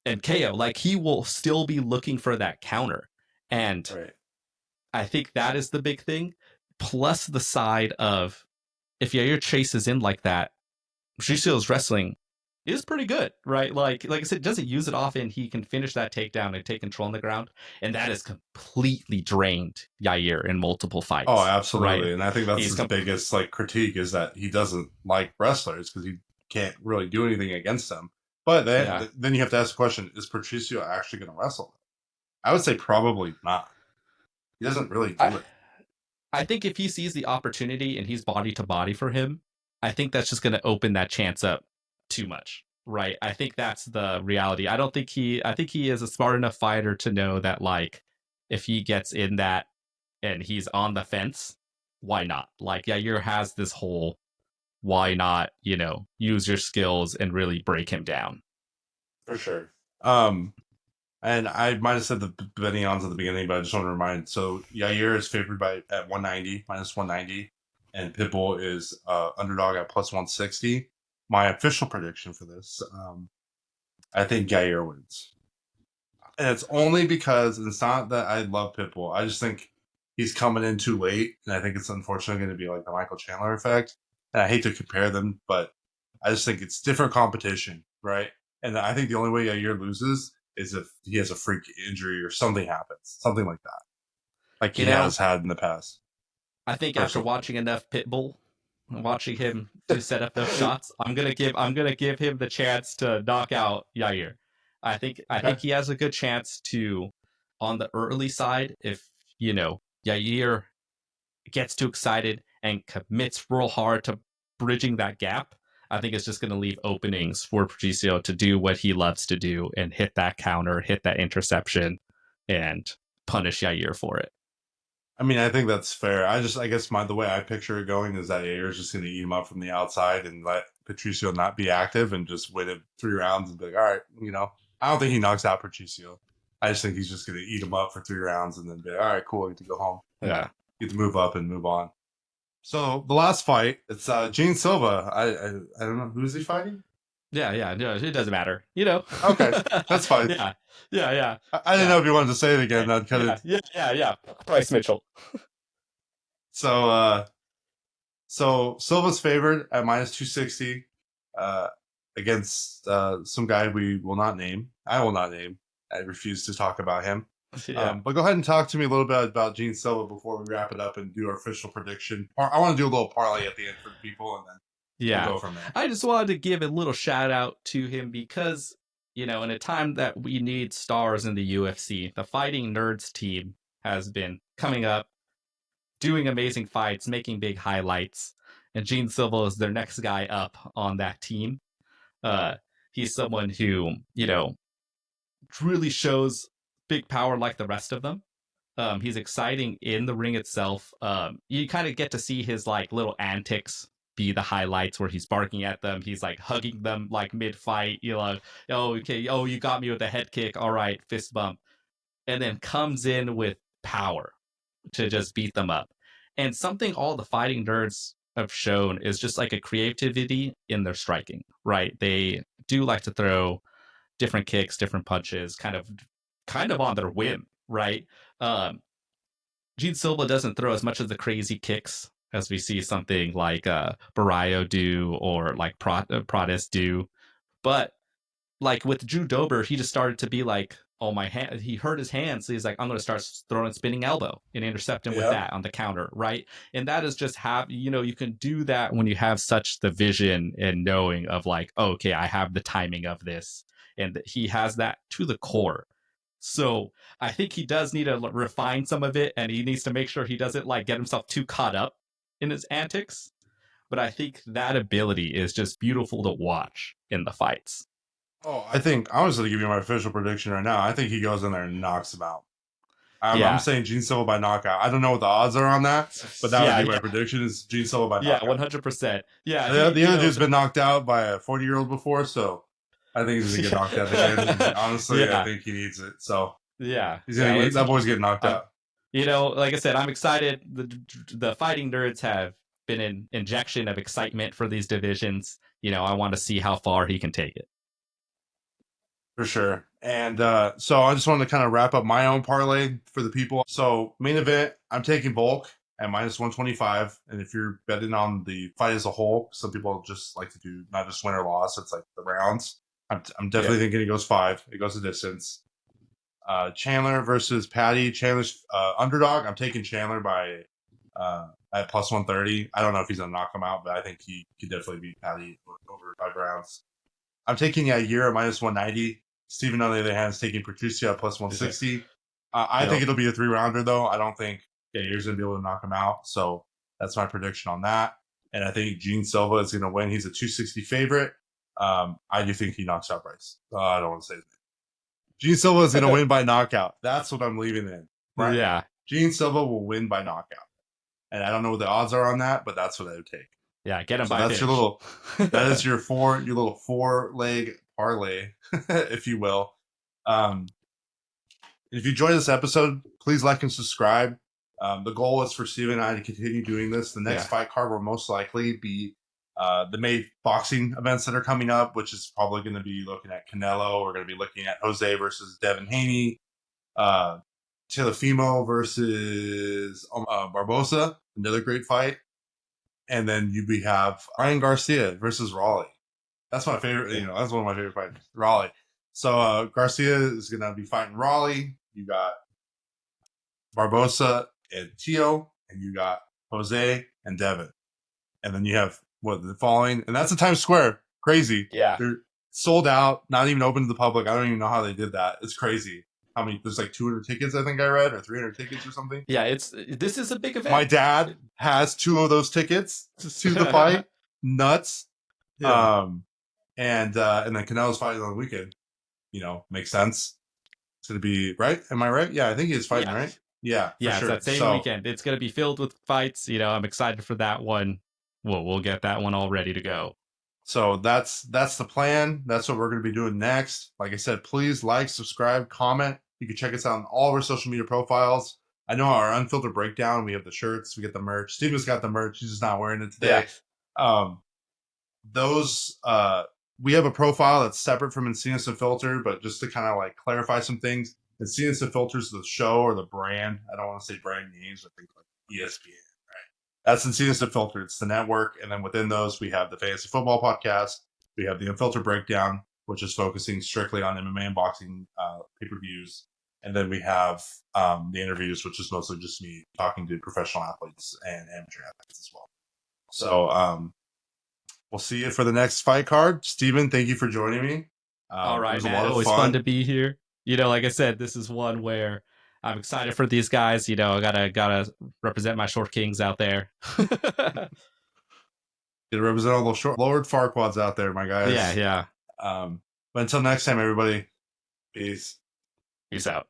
and KO. He will still be looking for that counter, and right. I think that is the big thing. Plus the side of if Yair chases in like that, Patricio's wrestling is pretty good, right? Like I said, doesn't use it often. He can finish that takedown and take control on the ground, and that has completely drained Yair in multiple fights. Oh, absolutely, right? And I think that's his biggest critique is that he doesn't like wrestlers because he can't really do anything against them. But then you have to ask the question: is Patricio actually going to wrestle? I would say probably not. He doesn't really do it. I think if he sees the opportunity and he's body to body for him, I think that's just going to open that chance up too much, right? I think that's the reality. I think he is a smart enough fighter to know that if he gets in that and he's on the fence, why not? Yair has this whole why not, use your skills and really break him down. For sure. And I might have said the betting odds at the beginning, but I just want to remind. So Yair is favored at 190, minus 190, and Pitbull is underdog at plus 160. My official prediction for this, I think Yair wins. And it's only because it's not that I love Pitbull. I just think he's coming in too late, and I think it's unfortunately going to be like the Michael Chandler effect. And I hate to compare them, but I just think it's different competition, right? And I think the only way Yair loses is if he has a freak injury or something happens, something like that, like he has had in the past. I think after watching enough Pitbull, watching him to set up those shots. I'm gonna give him the chance to knock out Yair. I think Okay. he has a good chance to, on the early side, if Yair gets too excited and commits real hard to bridging that gap. I think it's just going to leave openings for Patricio to do what he loves to do and hit that counter, hit that interception, and punish Yair for it. I mean, I think that's fair. I guess the way I picture it going is that Yair is just going to eat him up from the outside and let Patricio not be active and just win it 3 rounds and be like, all right, I don't think he knocks out Patricio. I just think he's just going to eat him up for 3 rounds and then be like, all right, cool, I get to go home. Yeah. Get to move up and move on. So the last fight, it's Jean Silva. I don't know, who is he fighting? Yeah, no, it doesn't matter. Okay, that's fine. Yeah. I didn't know if you wanted to say it again. Yeah. Bryce Mitchell. So Silva's favored at -260 against some guy we will not name. I will not name. I refuse to talk about him. Yeah. But go ahead and talk to me a little bit about Jean Silva before we wrap it up and do our official prediction. I want to do a little parlay at the end for the people, and then we'll go from there. I just wanted to give a little shout out to him because, in a time that we need stars in the UFC, the Fighting Nerds team has been coming up, doing amazing fights, making big highlights, and Jean Silva is their next guy up on that team. He's someone who, really shows big power like the rest of them. He's exciting in the ring itself. You kind of get to see his little antics be the highlights where he's barking at them. He's hugging them mid-fight. Okay, you got me with a head kick. All right, fist bump. And then comes in with power to just beat them up. And something all the Fighting Nerds have shown is just a creativity in their striking, right? They do like to throw different kicks, different punches, kind of on their whim, right? Jean Silva doesn't throw as much of the crazy kicks as we see something like Barrio do or Prades do. But with Drew Dober, he just started to be oh, my hand. He hurt his hand. So he's I'm going to start throwing spinning elbow and intercept him with that on the counter, right? And that is just you can do that when you have such the vision and knowing of okay, I have the timing of this. And he has that to the core. So I think he does need to refine some of it, and he needs to make sure he doesn't get himself too caught up in his antics. But I think that ability is just beautiful to watch in the fights. Oh, I think I'm just going to give you my official prediction right now. I think he goes in there and knocks him out. I'm saying Jean Silva by knockout. I don't know what the odds are on that, but that would be my prediction is Jean Silva by knockout. 100%. Yeah, the other dude's been knocked out by a 40-year-old before, so I think he's going to get knocked out again. Honestly, I think he needs it. So he's gonna that boy's getting knocked out. Like I said, I'm excited. The Fighting Nerds have been an injection of excitement for these divisions. I want to see how far he can take it. For sure. And so I just wanted to kind of wrap up my own parlay for the people. So main event, I'm taking Volk at -125. And if you're betting on the fight as a whole, some people just like to do not just win or loss, it's the rounds. I'm definitely thinking he goes 5. It goes the distance. Chandler versus Paddy. Chandler's underdog. I'm taking Chandler by at +130. I don't know if he's going to knock him out, but I think he could definitely beat Paddy over 5 rounds. I'm taking Yair at -190. Steven, on the other hand, is taking Patricio at +160. I think it'll be a 3-rounder, though. I don't think Yair's going to be able to knock him out. So that's my prediction on that. And I think Jean Silva is going to win. He's a 260 favorite. I do think he knocks out Bryce. I don't want to say that. Jean Silva is going to win by knockout. That's what I'm leaving in. Right? Yeah. Jean Silva will win by knockout. And I don't know what the odds are on that, but that's what I would take. Yeah, get him by that's finish. That is your little 4-leg parlay, if you will. If you enjoyed this episode, please like and subscribe. The goal is for Steven and I to continue doing this. The next fight card will most likely be the May boxing events that are coming up, which is probably going to be looking at Canelo. We're going to be looking at Jose versus Devin Haney, Teofimo versus Barbosa, another great fight. And then we have Ryan Garcia versus Raleigh. That's my favorite. That's one of my favorite fights, Raleigh. So Garcia is going to be fighting Raleigh. You got Barbosa and Teo, and you got Jose and Devin. and then you have the following, and that's in Times Square. Crazy. Yeah. They're sold out, not even open to the public. I don't even know how they did that. It's crazy. How many? There's like 200 tickets, I think I read, or 300 tickons or something. Yeah, this is a big event. My dad has 2 of those tickets to the fight. Nuts. Yeah. And then Canelo's fighting on the weekend. Makes sense. It's gonna be right. Am I right? Yeah, I think he's fighting, right? Yeah, for Yeah, sure. it's that same weekend. It's gonna be filled with fights. I'm excited for that one. We'll get that one all ready to go. So that's the plan. That's what we're going to be doing next. Like I said, please like, subscribe, comment. You can check us out on all of our social media profiles. I know our Unfiltered breakdown. We have the shirts. We get the merch. Steven's got the merch. He's just not wearing it today. Yeah. We have a profile that's separate from Encinas Unfiltered, but just to kind of like clarify some things, Encinas Unfiltered is the show or the brand. I don't want to say brand names. I think like ESPN. That's Encinas Unfiltered. It's the network. And then within those, we have the Fantasy Football Podcast. We have the Unfiltered Breakdown, which is focusing strictly on MMA and boxing pay-per-views. And then we have the interviews, which is mostly just me talking to professional athletes and amateur athletes as well. So we'll see you for the next fight card. Steven, thank you for joining me. All right, it was man. a lot of Always fun. fun to be here. Like I said, this is one where I'm excited for these guys. I gotta represent my short kings out there. Gotta represent all those short Lord Farquads out there, my guys. Yeah. But until next time, everybody, peace. Peace out.